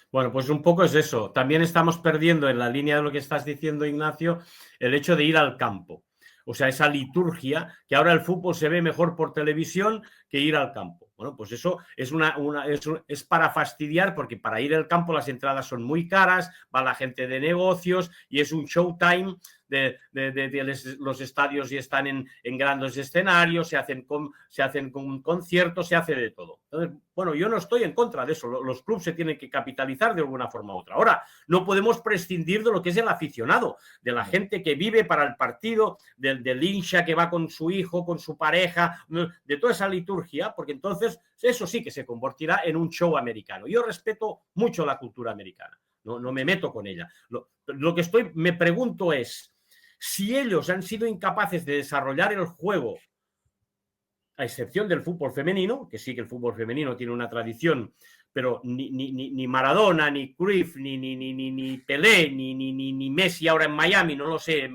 Bueno, pues un poco es eso. También estamos perdiendo, en la línea de lo que estás diciendo, Ignacio, el hecho de ir al campo. O sea, esa liturgia, que ahora el fútbol se ve mejor por televisión que ir al campo. Bueno, pues eso es para fastidiar, porque para ir al campo las entradas son muy caras, va la gente de negocios y es un showtime de los estadios y están en grandes escenarios, se hacen conciertos, se hace de todo. Entonces, bueno, yo no estoy en contra de eso. Los clubes se tienen que capitalizar de alguna forma u otra. Ahora, no podemos prescindir de lo que es el aficionado, de la gente que vive para el partido, del hincha que va con su hijo, con su pareja, de toda esa liturgia, porque entonces eso sí que se convertirá en un show americano. Yo respeto mucho la cultura americana, no me meto con ella. Lo que me pregunto es, si ellos han sido incapaces de desarrollar el juego, a excepción del fútbol femenino, que sí que el fútbol femenino tiene una tradición, pero ni Maradona, ni Cruyff, ni Pelé, ni Messi ahora en Miami, no lo sé,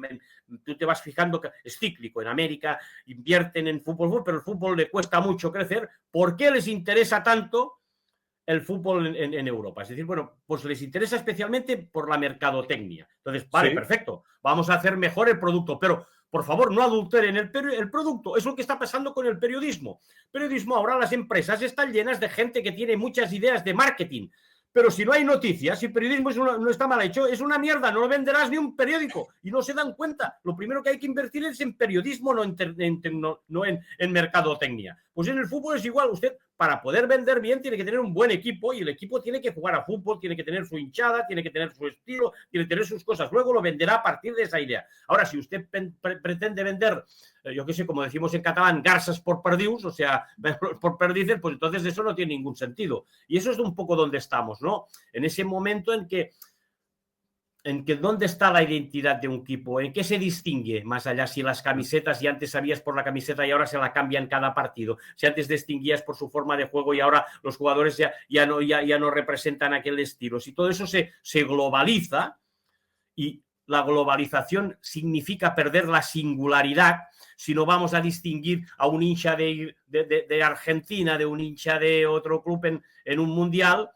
tú te vas fijando que es cíclico. En América invierten en fútbol, pero el fútbol le cuesta mucho crecer. ¿Por qué les interesa tanto el fútbol en Europa? Es decir, bueno, pues les interesa especialmente por la mercadotecnia. Entonces, vale, sí, perfecto, vamos a hacer mejor el producto, pero por favor, no adulteren el producto. Es lo que está pasando con el periodismo. Ahora las empresas están llenas de gente que tiene muchas ideas de marketing, pero si no hay noticias, si el periodismo no está mal hecho, es una mierda, no lo venderás ni un periódico, y no se dan cuenta. Lo primero que hay que invertir es en periodismo, no en mercadotecnia. Pues en el fútbol es igual. Usted, para poder vender bien, tiene que tener un buen equipo, y el equipo tiene que jugar a fútbol, tiene que tener su hinchada, tiene que tener su estilo, tiene que tener sus cosas. Luego lo venderá a partir de esa idea. Ahora, si usted pretende vender, yo qué sé, como decimos en catalán, garzas por perdius, o sea, por perdices, pues entonces eso no tiene ningún sentido. Y eso es un poco donde estamos, ¿no? En ese momento en que dónde está la identidad de un equipo, en qué se distingue, más allá si las camisetas, y antes sabías por la camiseta y ahora se la cambian cada partido, si antes distinguías por su forma de juego y ahora los jugadores ya no representan aquel estilo. Si todo eso se globaliza, y la globalización significa perder la singularidad, si no vamos a distinguir a un hincha de Argentina de un hincha de otro club en un mundial.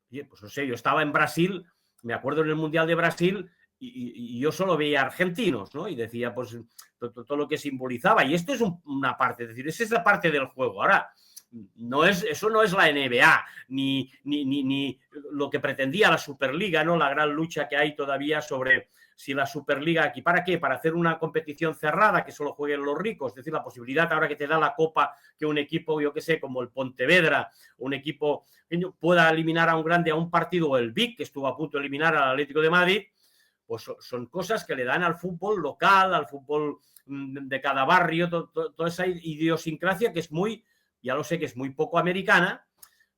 Pues no sé, yo estaba en Brasil, me acuerdo en el Mundial de Brasil, y yo solo veía argentinos, ¿no? Y decía, pues, todo lo que simbolizaba. Y esto es una parte, es decir, esa es la parte del juego. Ahora, eso no es la NBA, ni lo que pretendía la Superliga, ¿no? La gran lucha que hay todavía sobre si la Superliga aquí, ¿para qué? Para hacer una competición cerrada que solo jueguen los ricos. Es decir, la posibilidad ahora que te da la Copa, que un equipo, yo qué sé, como el Pontevedra, un equipo pueda eliminar a un grande a un partido, o el Vic, que estuvo a punto de eliminar al Atlético de Madrid, pues son cosas que le dan al fútbol local, al fútbol de cada barrio, toda esa idiosincrasia que es muy, ya lo sé que es muy poco americana,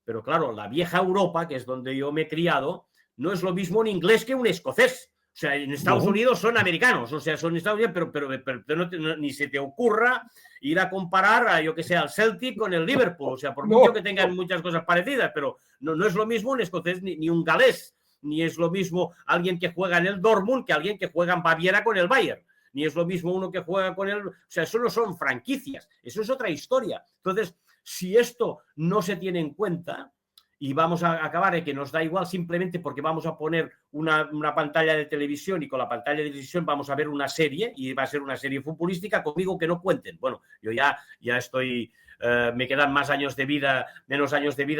pero claro, la vieja Europa, que es donde yo me he criado, no es lo mismo un inglés que un escocés. O sea, en Estados Unidos son americanos, o sea, son Estados Unidos, pero ni se te ocurra ir a comparar yo que sé, al Celtic con el Liverpool. O sea, por mucho que tengan muchas cosas parecidas, pero no es lo mismo un escocés ni un galés, ni es lo mismo alguien que juega en el Dortmund que alguien que juega en Baviera con el Bayern. Ni es lo mismo uno que juega con el... O sea, eso no son franquicias, eso es otra historia. Entonces, si esto no se tiene en cuenta, y vamos a acabar en que nos da igual simplemente porque vamos a poner una pantalla de televisión, y con la pantalla de televisión vamos a ver una serie, y va a ser una serie futbolística, conmigo que no cuenten. Bueno, yo ya estoy... me quedan menos años de vida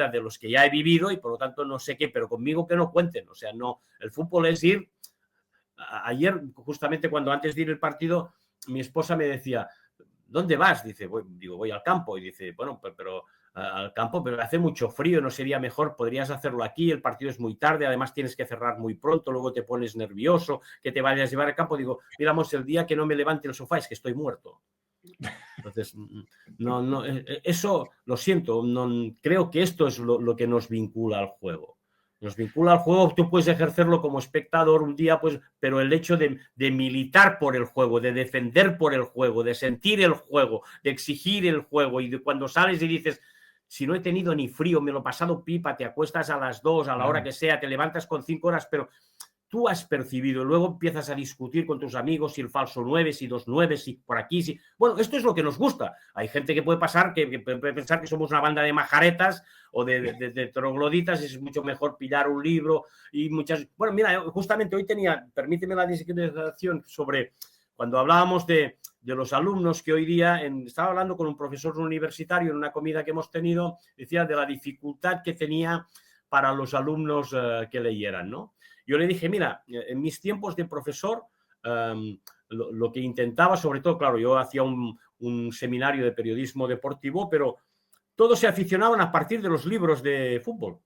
de los que ya he vivido, y por lo tanto no sé qué, pero conmigo que no cuenten. O sea, no, el fútbol es ir... Ayer, justamente cuando antes de ir el partido, mi esposa me decía, ¿dónde vas? Dice, voy al campo. Y dice, bueno, pero al campo, pero hace mucho frío, ¿no sería mejor? Podrías hacerlo aquí, el partido es muy tarde, además tienes que cerrar muy pronto, luego te pones nervioso, que te vayas a llevar al campo. Digo, miramos, el día que no me levante el sofá es que estoy muerto. Entonces, no, eso lo siento, creo que esto es lo que nos vincula al juego. Nos vincula al juego, tú puedes ejercerlo como espectador un día, pues, pero el hecho de militar por el juego, de defender por el juego, de sentir el juego, de exigir el juego, y de cuando sales y dices, si no he tenido ni frío, me lo he pasado pipa, te acuestas a las 2, a la hora que sea, te levantas con 5 horas, pero tú has percibido, y luego empiezas a discutir con tus amigos si el falso 9, si 2-9, si por aquí, si... Bueno, esto es lo que nos gusta. Hay gente que puede pasar, que puede pensar que somos una banda de majaretas o de trogloditas, es mucho mejor pillar un libro y muchas... Bueno, mira, justamente hoy tenía, permíteme la disección sobre, cuando hablábamos de los alumnos que hoy día, estaba hablando con un profesor universitario en una comida que hemos tenido, decía de la dificultad que tenía para los alumnos que leyeran, ¿no? Yo le dije, mira, en mis tiempos de profesor, lo que intentaba, sobre todo, claro, yo hacía un seminario de periodismo deportivo, pero todos se aficionaban a partir de los libros de fútbol.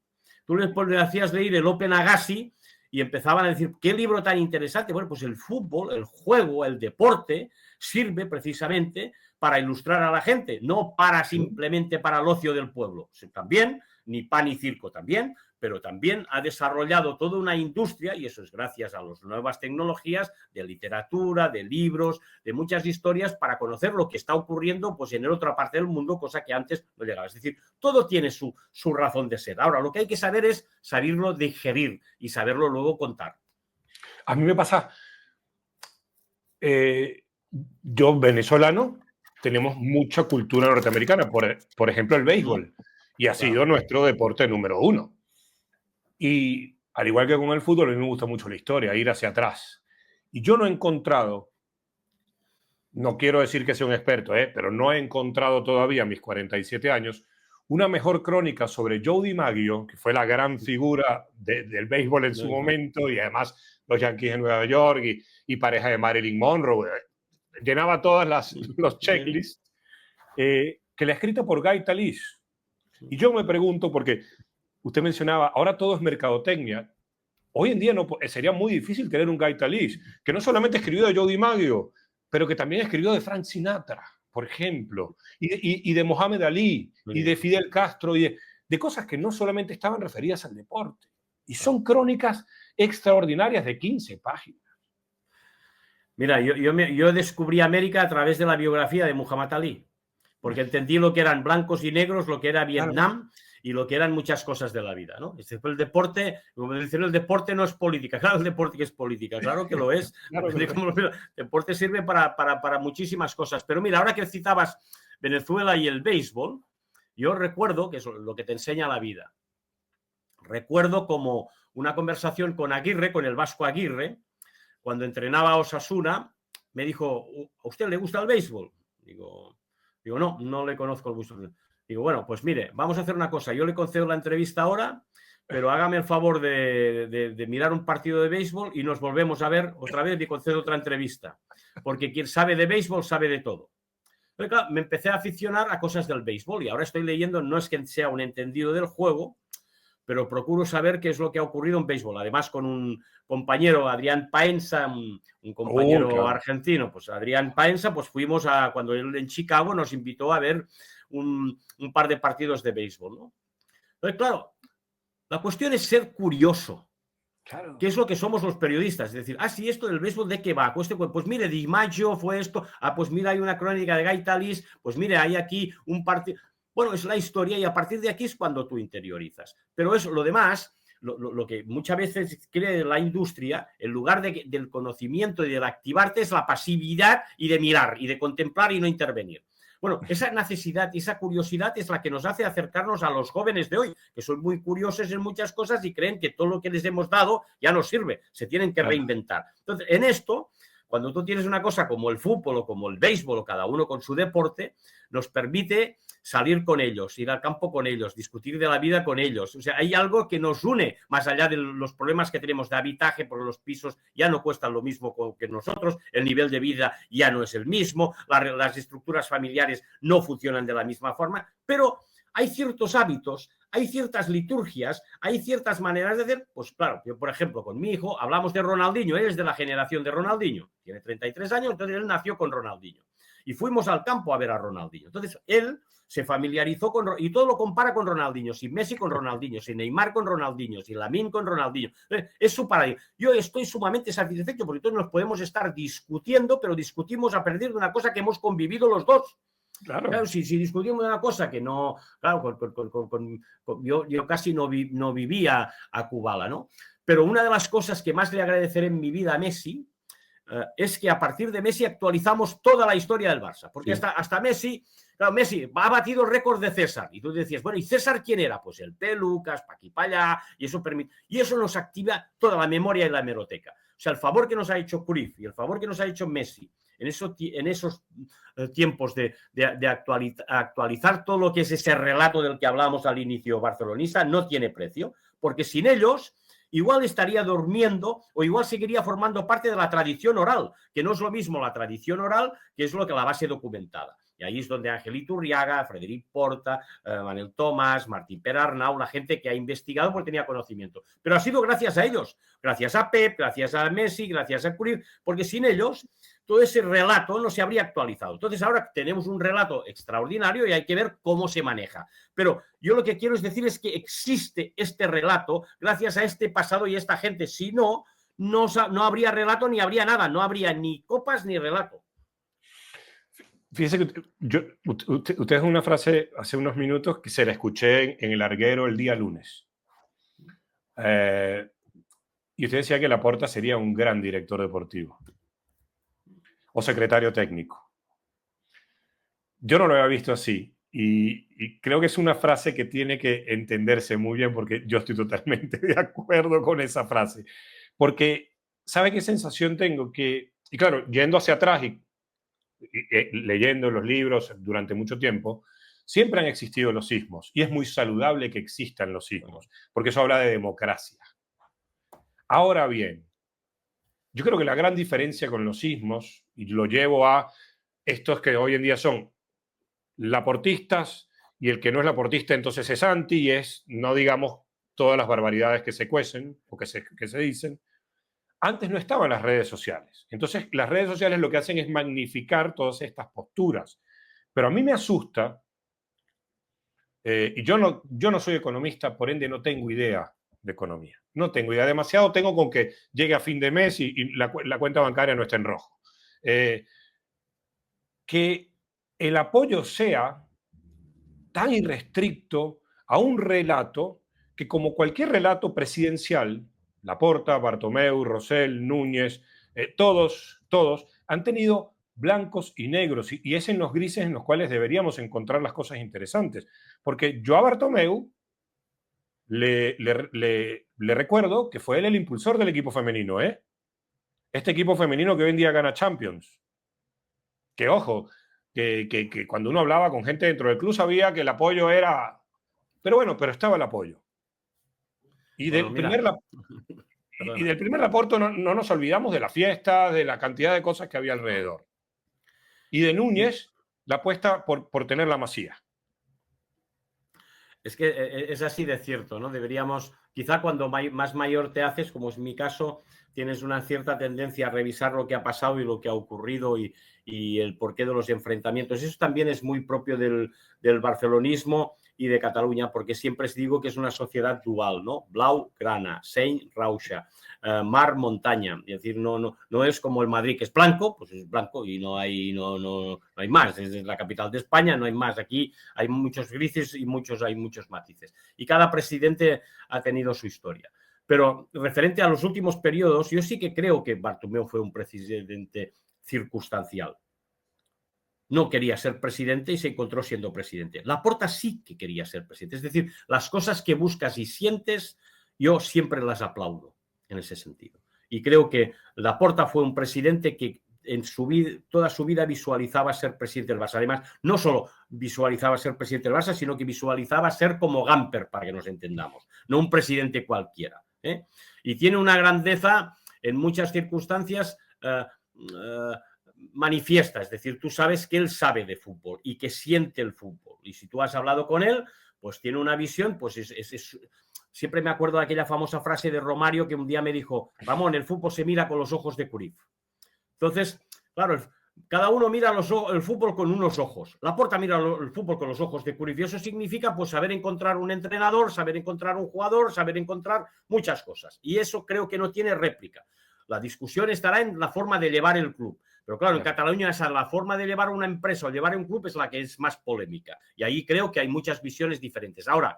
Tú le hacías leer el Open Agassi y empezaban a decir, ¿qué libro tan interesante? Bueno, pues el fútbol, el juego, el deporte, sirve precisamente para ilustrar a la gente, no para simplemente para el ocio del pueblo. También, ni pan y circo también, pero también ha desarrollado toda una industria, y eso es gracias a las nuevas tecnologías de literatura, de libros, de muchas historias, para conocer lo que está ocurriendo pues, en otra parte del mundo, cosa que antes no llegaba. Es decir, todo tiene su razón de ser. Ahora, lo que hay que saber es saberlo digerir y saberlo luego contar. A mí me pasa, yo venezolano, tenemos mucha cultura norteamericana, por ejemplo el béisbol, y ha sido nuestro deporte número 1. Y al igual que con el fútbol, a mí me gusta mucho la historia, ir hacia atrás. Y yo no he encontrado, no quiero decir que sea un experto, pero no he encontrado todavía a mis 47 años una mejor crónica sobre Joe DiMaggio, que fue la gran figura del béisbol en su momento, y además los Yankees de Nueva York y pareja de Marilyn Monroe. Llenaba todas los checklists, que la ha escrita por Guy Talese. Y yo me pregunto, porque usted mencionaba, ahora todo es mercadotecnia. Hoy en día sería muy difícil tener un Guy Talese, que no solamente escribió de Joe DiMaggio, pero que también escribió de Frank Sinatra, por ejemplo, y de Mohamed Ali, y de Fidel Castro, y de cosas que no solamente estaban referidas al deporte. Y son crónicas extraordinarias de 15 páginas. Mira, yo descubrí América a través de la biografía de Muhammad Ali, porque entendí lo que eran blancos y negros, lo que era Vietnam, y lo que eran muchas cosas de la vida, ¿no? El deporte, como dicen, el deporte no es política. Claro, el deporte que es política, claro que lo es. Claro, el deporte sirve para muchísimas cosas. Pero mira, ahora que citabas Venezuela y el béisbol, yo recuerdo, que es lo que te enseña la vida, recuerdo como una conversación con Aguirre, con el Vasco Aguirre, cuando entrenaba a Osasuna, me dijo, ¿a usted le gusta el béisbol? Digo, no le conozco el gusto. Digo, bueno, pues mire, vamos a hacer una cosa. Yo le concedo la entrevista ahora, pero hágame el favor de mirar un partido de béisbol y nos volvemos a ver otra vez y concedo otra entrevista. Porque quien sabe de béisbol sabe de todo. Pero claro, me empecé a aficionar a cosas del béisbol y ahora estoy leyendo, no es que sea un entendido del juego, pero procuro saber qué es lo que ha ocurrido en béisbol. Además, con un compañero, Adrián Paenza, un compañero argentino, pues Adrián Paenza, pues fuimos cuando él en Chicago nos invitó a ver un par de partidos de béisbol, ¿no? Entonces, claro, la cuestión es ser curioso. Claro. ¿Qué es lo que somos los periodistas? Es decir, sí, esto del béisbol, ¿de qué va? Pues mire, DiMaggio fue esto, pues mira, hay una crónica de Guy Talese, pues mire, hay aquí un partido... Bueno, es la historia y a partir de aquí es cuando tú interiorizas. Pero eso, lo demás, lo que muchas veces cree la industria, en lugar del conocimiento y del activarte, es la pasividad y de mirar y de contemplar y no intervenir. Bueno, esa necesidad y esa curiosidad es la que nos hace acercarnos a los jóvenes de hoy, que son muy curiosos en muchas cosas y creen que todo lo que les hemos dado ya no sirve, se tienen que reinventar. Entonces, en esto, cuando tú tienes una cosa como el fútbol o como el béisbol o cada uno con su deporte, nos permite salir con ellos, ir al campo con ellos, discutir de la vida con ellos. O sea, hay algo que nos une más allá de los problemas que tenemos de habitaje, porque los pisos ya no cuestan lo mismo que nosotros, el nivel de vida ya no es el mismo, las estructuras familiares no funcionan de la misma forma, pero hay ciertos hábitos, hay ciertas liturgias, hay ciertas maneras de hacer. Pues claro, yo por ejemplo con mi hijo hablamos de Ronaldinho, él es de la generación de Ronaldinho, tiene 33 años, entonces él nació con Ronaldinho. Y fuimos al campo a ver a Ronaldinho. Entonces él se familiarizó y todo lo compara con Ronaldinho, sin Messi con Ronaldinho, sin Neymar con Ronaldinho, sin Lamine con Ronaldinho. Es su paradigma. Yo estoy sumamente satisfecho porque todos nos podemos estar discutiendo, pero discutimos a partir de una cosa que hemos convivido los dos. Claro, si discutimos una cosa que no, claro, yo casi no vivía a Kubala, ¿no? Pero una de las cosas que más le agradeceré en mi vida a Messi es que a partir de Messi actualizamos toda la historia del Barça. Porque Sí. hasta Messi, claro, Messi ha batido el récord de César. Y tú decías, bueno, ¿y César quién era? Pues el Pelucas, pa' aquí, pa' allá, y eso nos activa toda la memoria y la hemeroteca. O sea, el favor que nos ha hecho Cruyff y el favor que nos ha hecho Messi en esos tiempos de actualizar todo lo que es ese relato del que hablábamos al inicio barcelonista no tiene precio, porque sin ellos igual estaría durmiendo o igual seguiría formando parte de la tradición oral, que no es lo mismo la tradición oral que es lo que la base documentada. Y ahí es donde Ángel Iturriaga, Frederic Porta, Manel Tomás, Martín Perarnau, la gente que ha investigado porque tenía conocimiento. Pero ha sido gracias a ellos, gracias a Pep, gracias a Messi, gracias a Cruyff, porque sin ellos todo ese relato no se habría actualizado. Entonces ahora tenemos un relato extraordinario y hay que ver cómo se maneja. Pero yo lo que quiero es decir es que existe este relato gracias a este pasado y esta gente. Si no, no habría relato ni habría nada, no habría ni copas ni relato. Fíjese que usted es una frase hace unos minutos que se la escuché en el Larguero el día lunes. Y usted decía que Laporta sería un gran director deportivo o secretario técnico. Yo no lo había visto así y creo que es una frase que tiene que entenderse muy bien porque yo estoy totalmente de acuerdo con esa frase. Porque, ¿sabe qué sensación tengo? Y claro, yendo hacia atrás y leyendo los libros durante mucho tiempo, siempre han existido los sismos y es muy saludable que existan los sismos porque eso habla de democracia. Ahora bien, yo creo que la gran diferencia con los sismos, y lo llevo a estos que hoy en día son laportistas, y el que no es laportista entonces es anti, y es, no digamos, todas las barbaridades que se cuecen o que se dicen. Antes no estaban las redes sociales. Entonces, las redes sociales lo que hacen es magnificar todas estas posturas. Pero a mí me asusta, y yo no soy economista, por ende no tengo idea de economía. No tengo idea. Demasiado tengo con que llegue a fin de mes y la cuenta bancaria no esté en rojo. Que el apoyo sea tan irrestricto a un relato que, como cualquier relato presidencial, Laporta, Bartomeu, Rosell, Núñez, todos han tenido blancos y negros, y es en los grises en los cuales deberíamos encontrar las cosas interesantes. Porque yo a Bartomeu le recuerdo que fue él el impulsor del equipo femenino, ¿eh? Este equipo femenino que hoy en día gana Champions. Que ojo, que cuando uno hablaba con gente dentro del club sabía que el apoyo era... Pero bueno, pero estaba el apoyo. Y Bueno, del mira. primer Laporta no nos olvidamos de la fiesta, de la cantidad de cosas que había alrededor. Y de Núñez, la apuesta por tener la Masía. Es que es así de cierto, ¿no? Deberíamos, quizá cuando más mayor te haces, como es mi caso, tienes una cierta tendencia a revisar lo que ha pasado y lo que ha ocurrido y el porqué de los enfrentamientos. Eso también es muy propio del barcelonismo y de Cataluña, porque siempre os digo que es una sociedad dual, ¿no? Blau-grana, Seny-Rauscha, mar-montaña. Es decir, no es como el Madrid, que es blanco, pues es blanco y no hay más. Es la capital de España, no hay más. Aquí hay muchos grises y hay muchos matices. Y cada presidente ha tenido su historia. Pero referente a los últimos periodos, yo sí que creo que Bartomeu fue un presidente circunstancial. No quería ser presidente y se encontró siendo presidente. Laporta sí que quería ser presidente. Es decir, las cosas que buscas y sientes, yo siempre las aplaudo en ese sentido. Y creo que Laporta fue un presidente que en toda su vida visualizaba ser presidente del Barça. Además, no solo visualizaba ser presidente del Barça, sino que visualizaba ser como Gamper, para que nos entendamos, no un presidente cualquiera. Y tiene una grandeza en muchas circunstancias manifiesta, es decir, tú sabes que él sabe de fútbol y que siente el fútbol. Y si tú has hablado con él, pues tiene una visión, pues siempre me acuerdo de aquella famosa frase de Romario que un día me dijo, Ramón, el fútbol se mira con los ojos de Cruyff. Entonces, claro, cada uno mira el fútbol con unos ojos. Laporta mira el fútbol con los ojos de Cruyff y eso significa pues saber encontrar un entrenador, saber encontrar un jugador, saber encontrar muchas cosas. Y eso creo que no tiene réplica. La discusión estará en la forma de llevar el club. Pero claro, en Cataluña la forma de llevar una empresa o llevar un club es la que es más polémica. Y ahí creo que hay muchas visiones diferentes. Ahora,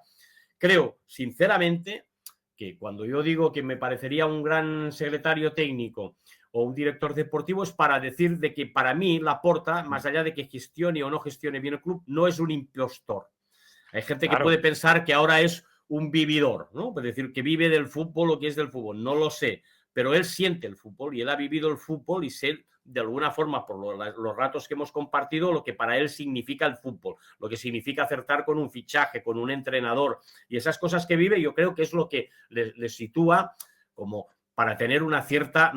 creo, sinceramente, que cuando yo digo que me parecería un gran secretario técnico o un director deportivo es para decir de que para mí Laporta, más allá de que gestione o no gestione bien el club, no es un impostor. Hay gente que puede pensar que ahora es un vividor, ¿no? Es decir, que vive del fútbol o que es del fútbol. No lo sé, pero él siente el fútbol y él ha vivido el fútbol y sé de alguna forma por los ratos que hemos compartido lo que para él significa el fútbol, lo que significa acertar con un fichaje, con un entrenador y esas cosas que vive, yo creo que es lo que le sitúa como para tener una cierta,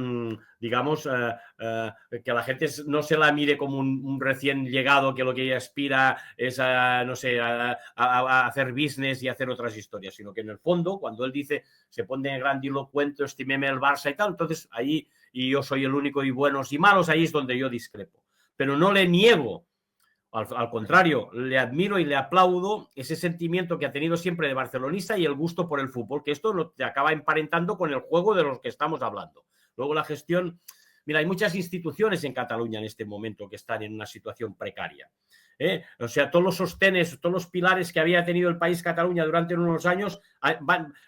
digamos, que la gente no se la mire como un recién llegado que lo que ella aspira es a, no sé, a hacer business y hacer otras historias, sino que en el fondo, cuando él dice, se pone grandilocuente, estimeme el Barça y tal, entonces ahí, y yo soy el único y buenos y malos, ahí es donde yo discrepo. Pero no le niego, al contrario, le admiro y le aplaudo ese sentimiento que ha tenido siempre de barcelonista y el gusto por el fútbol, que esto lo te acaba emparentando con el juego de los que estamos hablando. Luego la gestión, mira, hay muchas instituciones en Cataluña en este momento que están en una situación precaria. O sea, todos los sostenes, todos los pilares que había tenido el país Cataluña durante unos años,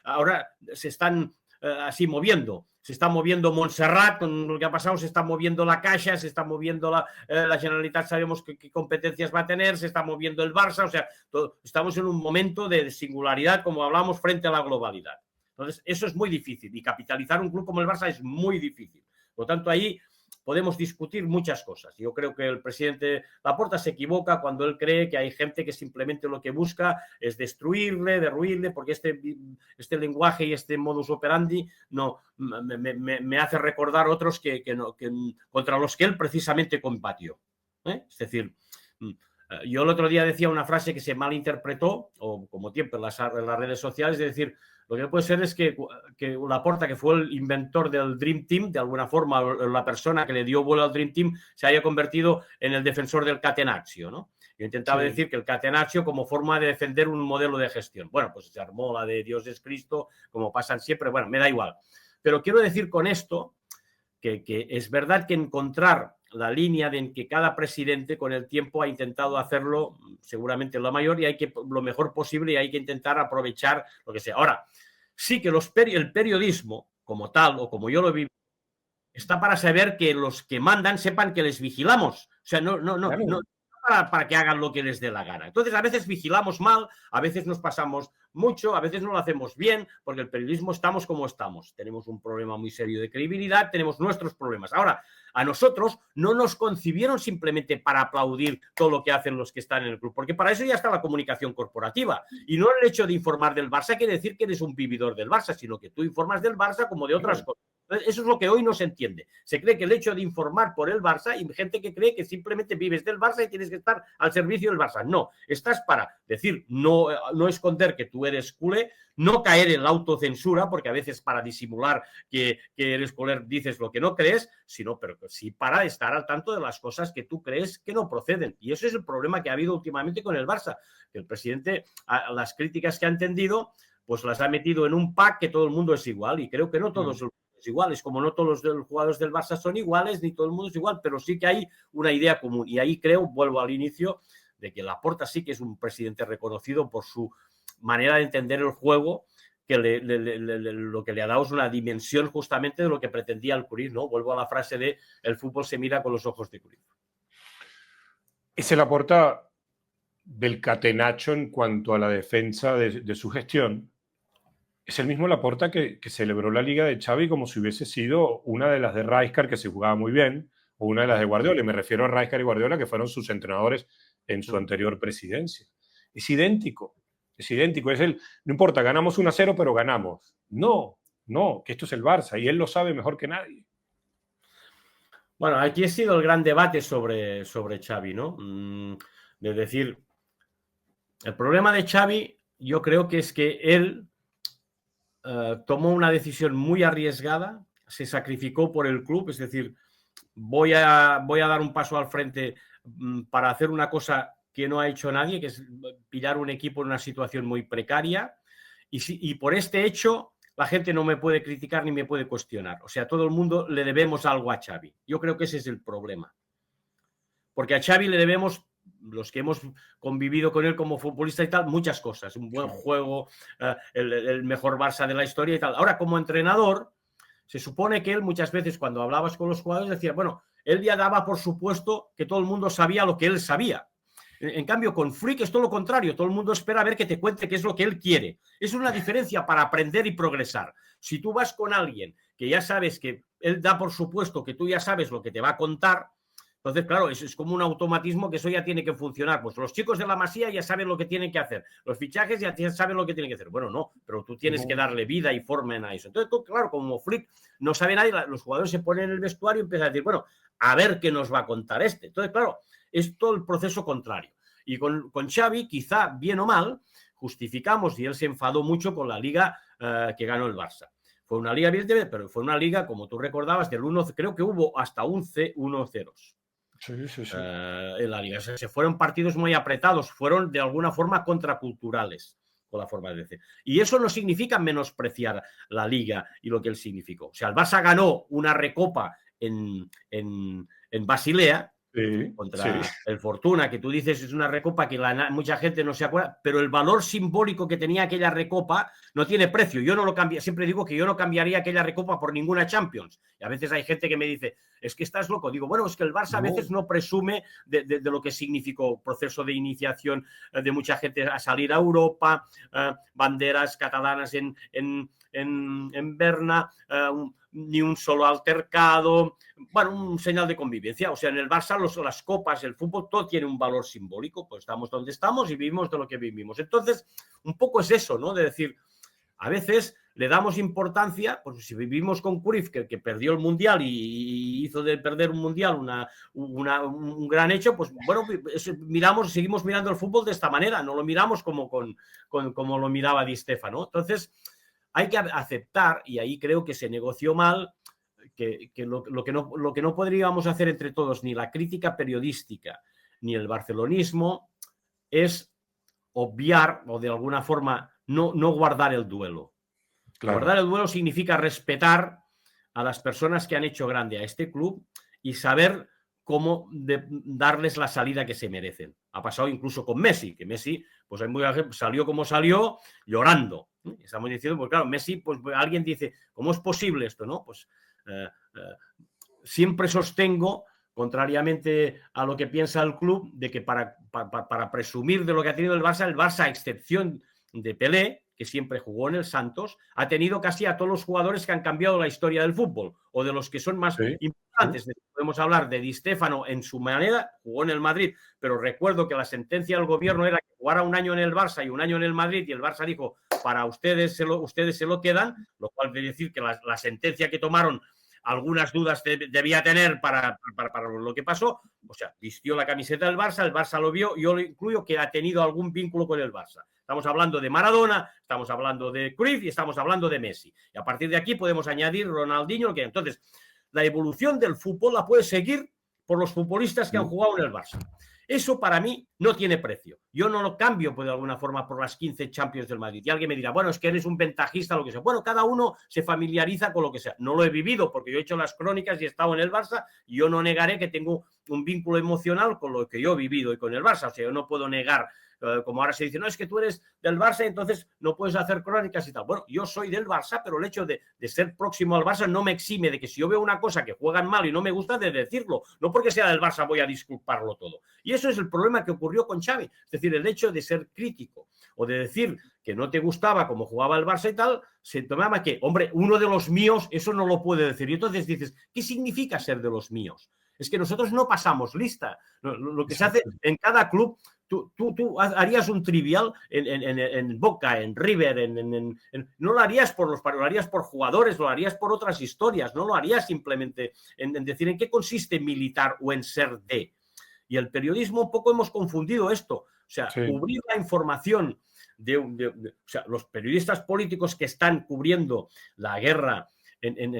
ahora se están así moviendo. Se está moviendo Montserrat, con lo que ha pasado, se está moviendo la Caixa, se está moviendo la Generalitat, sabemos qué competencias va a tener, se está moviendo el Barça, o sea, estamos en un momento de singularidad, como hablamos, frente a la globalidad. Entonces, eso es muy difícil y capitalizar un club como el Barça es muy difícil. Por lo tanto, ahí podemos discutir muchas cosas. Yo creo que el presidente Laporta se equivoca cuando él cree que hay gente que simplemente lo que busca es destruirle, derruirle, porque este lenguaje y este modus operandi no, me hace recordar otros que contra los que él precisamente combatió. Es decir, yo el otro día decía una frase que se malinterpretó, o como tiempo en las redes sociales, es decir, lo que puede ser es que Laporta, que fue el inventor del Dream Team, de alguna forma la persona que le dio vuelo al Dream Team, se haya convertido en el defensor del catenaccio, ¿no? Yo intentaba decir que el catenaccio como forma de defender un modelo de gestión. Bueno, pues se armó la de Dios es Cristo, como pasan siempre, bueno, me da igual. Pero quiero decir con esto que es verdad que encontrar la línea de que cada presidente con el tiempo ha intentado hacerlo seguramente lo mayor y hay que lo mejor posible y hay que intentar aprovechar lo que sea. Ahora, sí que el periodismo como tal o como yo lo vivo está para saber que los que mandan sepan que les vigilamos. O sea, no para que hagan lo que les dé la gana. Entonces, a veces vigilamos mal, a veces nos pasamos mucho, a veces no lo hacemos bien, porque el periodismo estamos como estamos. Tenemos un problema muy serio de credibilidad, tenemos nuestros problemas. Ahora, a nosotros no nos concibieron simplemente para aplaudir todo lo que hacen los que están en el club, porque para eso ya está la comunicación corporativa. Y no el hecho de informar del Barça quiere decir que eres un vividor del Barça, sino que tú informas del Barça como de otras cosas. Eso es lo que hoy no se entiende. Se cree que el hecho de informar por el Barça, y gente que cree que simplemente vives del Barça y tienes que estar al servicio del Barça. No, estás para decir, no esconder que tú eres culé, no caer en la autocensura, porque a veces para disimular que eres culé dices lo que no crees, sino, pero sí para estar al tanto de las cosas que tú crees que no proceden. Y eso es el problema que ha habido últimamente con el Barça, que el presidente, las críticas que ha entendido, pues las ha metido en un pack que todo el mundo es igual, y creo que no todos iguales, como no todos los jugadores del Barça son iguales, ni todo el mundo es igual, pero sí que hay una idea común. Y ahí creo, vuelvo al inicio, de que Laporta sí que es un presidente reconocido por su manera de entender el juego, que lo que le ha dado es una dimensión justamente de lo que pretendía el Cruyff, ¿no? Vuelvo a la frase de el fútbol se mira con los ojos de Cruyff. ¿Es el Laporta del catenacho en cuanto a la defensa de su gestión? Es el mismo Laporta que celebró la Liga de Xavi como si hubiese sido una de las de Rijkaard, que se jugaba muy bien, o una de las de Guardiola. Y me refiero a Rijkaard y Guardiola, que fueron sus entrenadores en su anterior presidencia. Es idéntico. Es idéntico. No importa, ganamos 1-0, pero ganamos. No, que esto es el Barça y él lo sabe mejor que nadie. Bueno, aquí ha sido el gran debate sobre Xavi, ¿no? De decir, el problema de Xavi yo creo que es que él tomó una decisión muy arriesgada, se sacrificó por el club, es decir, voy a dar un paso al frente para hacer una cosa que no ha hecho nadie, que es pillar un equipo en una situación muy precaria, y por este hecho la gente no me puede criticar ni me puede cuestionar. O sea, todo el mundo le debemos algo a Xavi. Yo creo que ese es el problema. Porque a Xavi le debemos los que hemos convivido con él como futbolista y tal, muchas cosas, un buen juego, el mejor Barça de la historia y tal. Ahora, como entrenador, se supone que él muchas veces cuando hablabas con los jugadores decía, bueno, él ya daba por supuesto que todo el mundo sabía lo que él sabía. En cambio, con Flick es todo lo contrario. Todo el mundo espera a ver que te cuente qué es lo que él quiere. Es una diferencia para aprender y progresar. Si tú vas con alguien que ya sabes que él da por supuesto que tú ya sabes lo que te va a contar, entonces, claro, es como un automatismo que eso ya tiene que funcionar. Pues los chicos de la Masía ya saben lo que tienen que hacer. Los fichajes ya saben lo que tienen que hacer. Bueno, no, pero tú tienes que darle vida y forma a eso. Entonces, tú, claro, como Flick no sabe nadie, los jugadores se ponen en el vestuario y empiezan a decir, bueno, a ver qué nos va a contar este. Entonces, claro, es todo el proceso contrario. Y con Xavi, quizá bien o mal, justificamos, y él se enfadó mucho con la liga que ganó el Barça. Fue una liga bien, pero fue una liga, como tú recordabas, del 1, creo que hubo hasta 1-0. Sí. En la liga. Se fueron partidos muy apretados, fueron de alguna forma contraculturales con la forma de decir. Y eso no significa menospreciar la liga y lo que él significó. O sea, el Barça ganó una recopa en Basilea, contra el Fortuna, que tú dices es una recopa que mucha gente no se acuerda, pero el valor simbólico que tenía aquella recopa no tiene precio. Yo no lo cambiaría, siempre digo que yo no cambiaría aquella recopa por ninguna Champions. Y a veces hay gente que me dice, es que estás loco. Digo, bueno, es que el Barça a veces no presume de lo que significó proceso de iniciación de mucha gente a salir a Europa, banderas catalanas en Berna, ni un solo altercado, bueno, un señal de convivencia. O sea, en el Barça las copas, el fútbol, todo tiene un valor simbólico, pues estamos donde estamos y vivimos de lo que vivimos. Entonces, un poco es eso, ¿no? De decir, a veces le damos importancia, pues si vivimos con Cruyff, que perdió el Mundial y hizo de perder un Mundial un gran hecho, pues bueno, seguimos mirando el fútbol de esta manera, no lo miramos como lo miraba Di Stéfano. Entonces, hay que aceptar, y ahí creo que se negoció mal, que lo que no podríamos hacer entre todos, ni la crítica periodística, ni el barcelonismo, es obviar o de alguna forma no guardar el duelo. Claro. Guardar el duelo significa respetar a las personas que han hecho grande a este club y saber cómo darles la salida que se merecen. Ha pasado incluso con Messi, que Messi pues salió como salió, llorando. Estamos diciendo, pues claro, Messi, pues alguien dice, ¿cómo es posible esto? ¿No? Pues siempre sostengo, contrariamente a lo que piensa el club, de que para presumir de lo que ha tenido el Barça, a excepción de Pelé, que siempre jugó en el Santos, ha tenido casi a todos los jugadores que han cambiado la historia del fútbol, o de los que son más importantes. Podemos hablar de Di Stéfano en su manera, jugó en el Madrid, pero recuerdo que la sentencia del gobierno era que jugara un año en el Barça y un año en el Madrid, y el Barça dijo, para ustedes se lo quedan, lo cual quiere decir que la sentencia que tomaron algunas dudas debía tener para lo que pasó. O sea, vistió la camiseta del Barça, el Barça lo vio, yo lo incluyo que ha tenido algún vínculo con el Barça. Estamos hablando de Maradona, estamos hablando de Cruyff y estamos hablando de Messi. Y a partir de aquí podemos añadir Ronaldinho. Entonces, la evolución del fútbol la puede seguir por los futbolistas que han jugado en el Barça. Eso para mí no tiene precio. Yo no lo cambio pues, de alguna forma por las 15 Champions del Madrid. Y alguien me dirá, bueno, es que eres un ventajista, lo que sea. Bueno, cada uno se familiariza con lo que sea. No lo he vivido porque yo he hecho las crónicas y he estado en el Barça y yo no negaré que tengo un vínculo emocional con lo que yo he vivido y con el Barça. O sea, yo no puedo negar, como ahora se dice, no, es que tú eres del Barça y entonces no puedes hacer crónicas y tal. Bueno, yo soy del Barça, pero el hecho de ser próximo al Barça no me exime de que si yo veo una cosa que juegan mal y no me gusta, de decirlo. No porque sea del Barça voy a disculparlo todo. Y eso es el problema que ocurrió con Xavi. Es decir, el hecho de ser crítico o de decir que no te gustaba cómo jugaba el Barça y tal, se tomaba que, hombre, uno de los míos, eso no lo puede decir. Y entonces dices, ¿qué significa ser de los míos? Es que nosotros no pasamos lista. Lo que se hace en cada club, tú harías un trivial en Boca, en River, no lo harías por los lo harías por jugadores, lo harías por otras historias, no lo harías simplemente en decir en qué consiste militar o en ser de. Y el periodismo un poco hemos confundido esto. O sea, cubrir la información o sea, los periodistas políticos que están cubriendo la guerra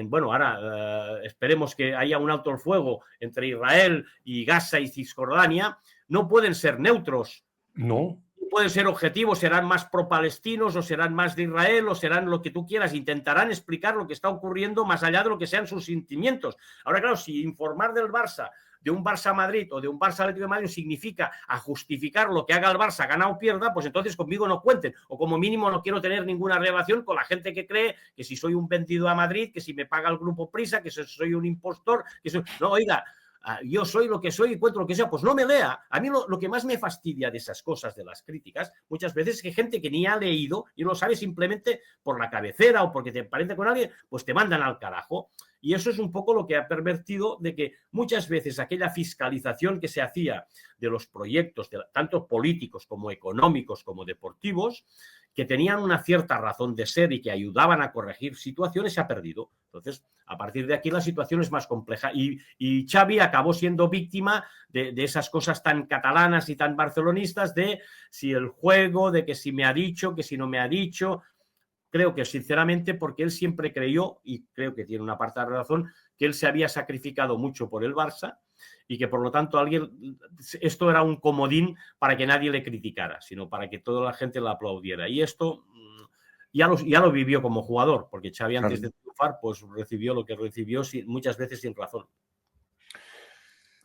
bueno, ahora esperemos que haya un alto el fuego entre Israel y Gaza y Cisjordania, no pueden ser neutros. No. Pueden ser objetivos, serán más pro-palestinos o serán más de Israel o serán lo que tú quieras. Intentarán explicar lo que está ocurriendo más allá de lo que sean sus sentimientos. Ahora, claro, si informar del Barça de un Barça-Madrid o de un Barça-Atlético de Madrid significa a justificar lo que haga el Barça, gana o pierda, pues entonces conmigo no cuenten. O como mínimo no quiero tener ninguna relación con la gente que cree que si soy un vendido a Madrid, que si me paga el grupo Prisa, que si soy un impostor, que soy... No, oiga, yo soy lo que soy y cuento lo que sea, pues no me lea. A mí lo que más me fastidia de esas cosas, de las críticas, muchas veces es que gente que ni ha leído y no sabe simplemente por la cabecera o porque te parece con alguien, pues te mandan al carajo. Y eso es un poco lo que ha pervertido de que muchas veces aquella fiscalización que se hacía de los proyectos, tanto políticos como económicos como deportivos, que tenían una cierta razón de ser y que ayudaban a corregir situaciones, se ha perdido. Entonces, a partir de aquí la situación es más compleja y Xavi acabó siendo víctima de esas cosas tan catalanas y tan barcelonistas de si el juego, de que si me ha dicho, que si no me ha dicho. Creo que sinceramente porque él siempre creyó, y creo que tiene una parte de razón, que él se había sacrificado mucho por el Barça y que por lo tanto esto era un comodín para que nadie le criticara, sino para que toda la gente lo aplaudiera. Y esto ya lo vivió como jugador, porque Xavi antes de triunfar pues recibió lo que recibió muchas veces sin razón.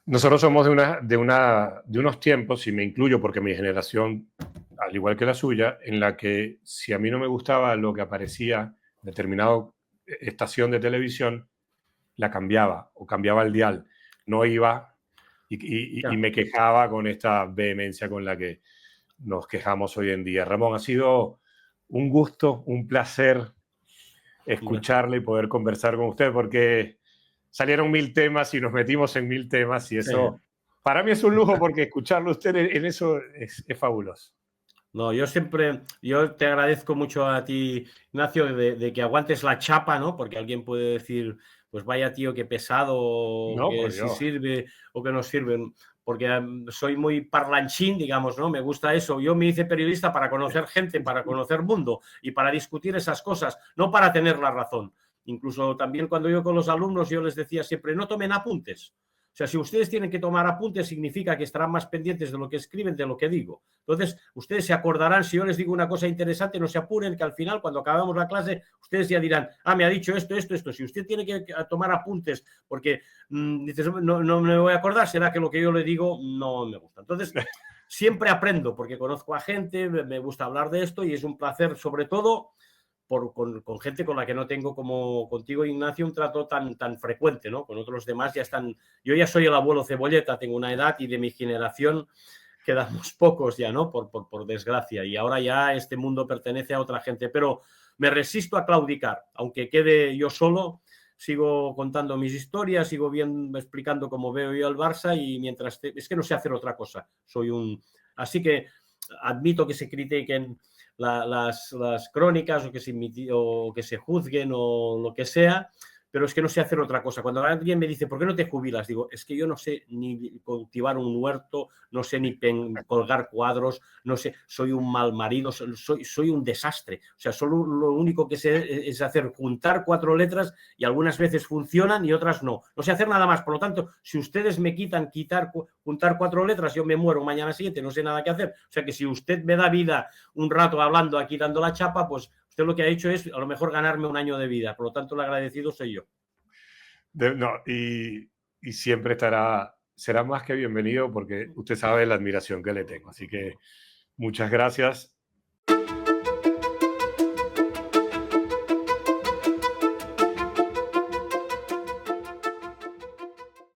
Nosotros somos de unos tiempos, y me incluyo porque mi generación, al igual que la suya, en la que si a mí no me gustaba lo que aparecía en determinada estación de televisión, la cambiaba o cambiaba el dial. No iba y me quejaba con esta vehemencia con la que nos quejamos hoy en día. Ramón, ha sido un gusto, un placer escucharle y poder conversar con usted porque salieron 1000 temas y nos metimos en 1000 temas y eso para mí es un lujo porque escucharlo usted en eso es fabuloso. No, yo te agradezco mucho a ti, Ignacio, de que aguantes la chapa, ¿no? Porque alguien puede decir, pues vaya tío, qué pesado, No, que si sirve o que no sirve, porque soy muy parlanchín, digamos, ¿no? Me gusta eso. Yo me hice periodista para conocer gente, para conocer mundo y para discutir esas cosas, no para tener la razón. Incluso también cuando yo con los alumnos, yo les decía siempre, no tomen apuntes. O sea, si ustedes tienen que tomar apuntes, significa que estarán más pendientes de lo que escriben, de lo que digo. Entonces, ustedes se acordarán, si yo les digo una cosa interesante, no se apuren, que al final, cuando acabamos la clase, ustedes ya dirán, me ha dicho esto. Si usted tiene que tomar apuntes porque dices, no me voy a acordar, será que lo que yo le digo no me gusta. Entonces, siempre aprendo porque conozco a gente, me gusta hablar de esto y es un placer, sobre todo, con gente con la que no tengo, como contigo, Ignacio, un trato tan frecuente, ¿no? Con otros demás ya están... Yo ya soy el abuelo cebolleta, tengo una edad y de mi generación quedamos pocos ya, ¿no? Por desgracia. Y ahora ya este mundo pertenece a otra gente. Pero me resisto a claudicar. Aunque quede yo solo, sigo contando mis historias, sigo explicando cómo veo yo al Barça y mientras... Es que no sé hacer otra cosa. Así que admito que se critiquen las crónicas o que se juzguen o lo que sea, pero es que no sé hacer otra cosa. Cuando alguien me dice, ¿por qué no te jubilas? Digo, es que yo no sé ni cultivar un huerto, no sé ni colgar cuadros, no sé, soy un mal marido, soy un desastre. O sea, solo lo único que sé es juntar 4 letras y algunas veces funcionan y otras no. No sé hacer nada más. Por lo tanto, si ustedes me juntar 4 letras, yo me muero mañana siguiente, no sé nada que hacer. O sea, que si usted me da vida un rato hablando aquí, dando la chapa, pues usted lo que ha hecho es a lo mejor ganarme un año de vida. Por lo tanto, el agradecido soy yo. Y siempre será más que bienvenido porque usted sabe la admiración que le tengo. Así que muchas gracias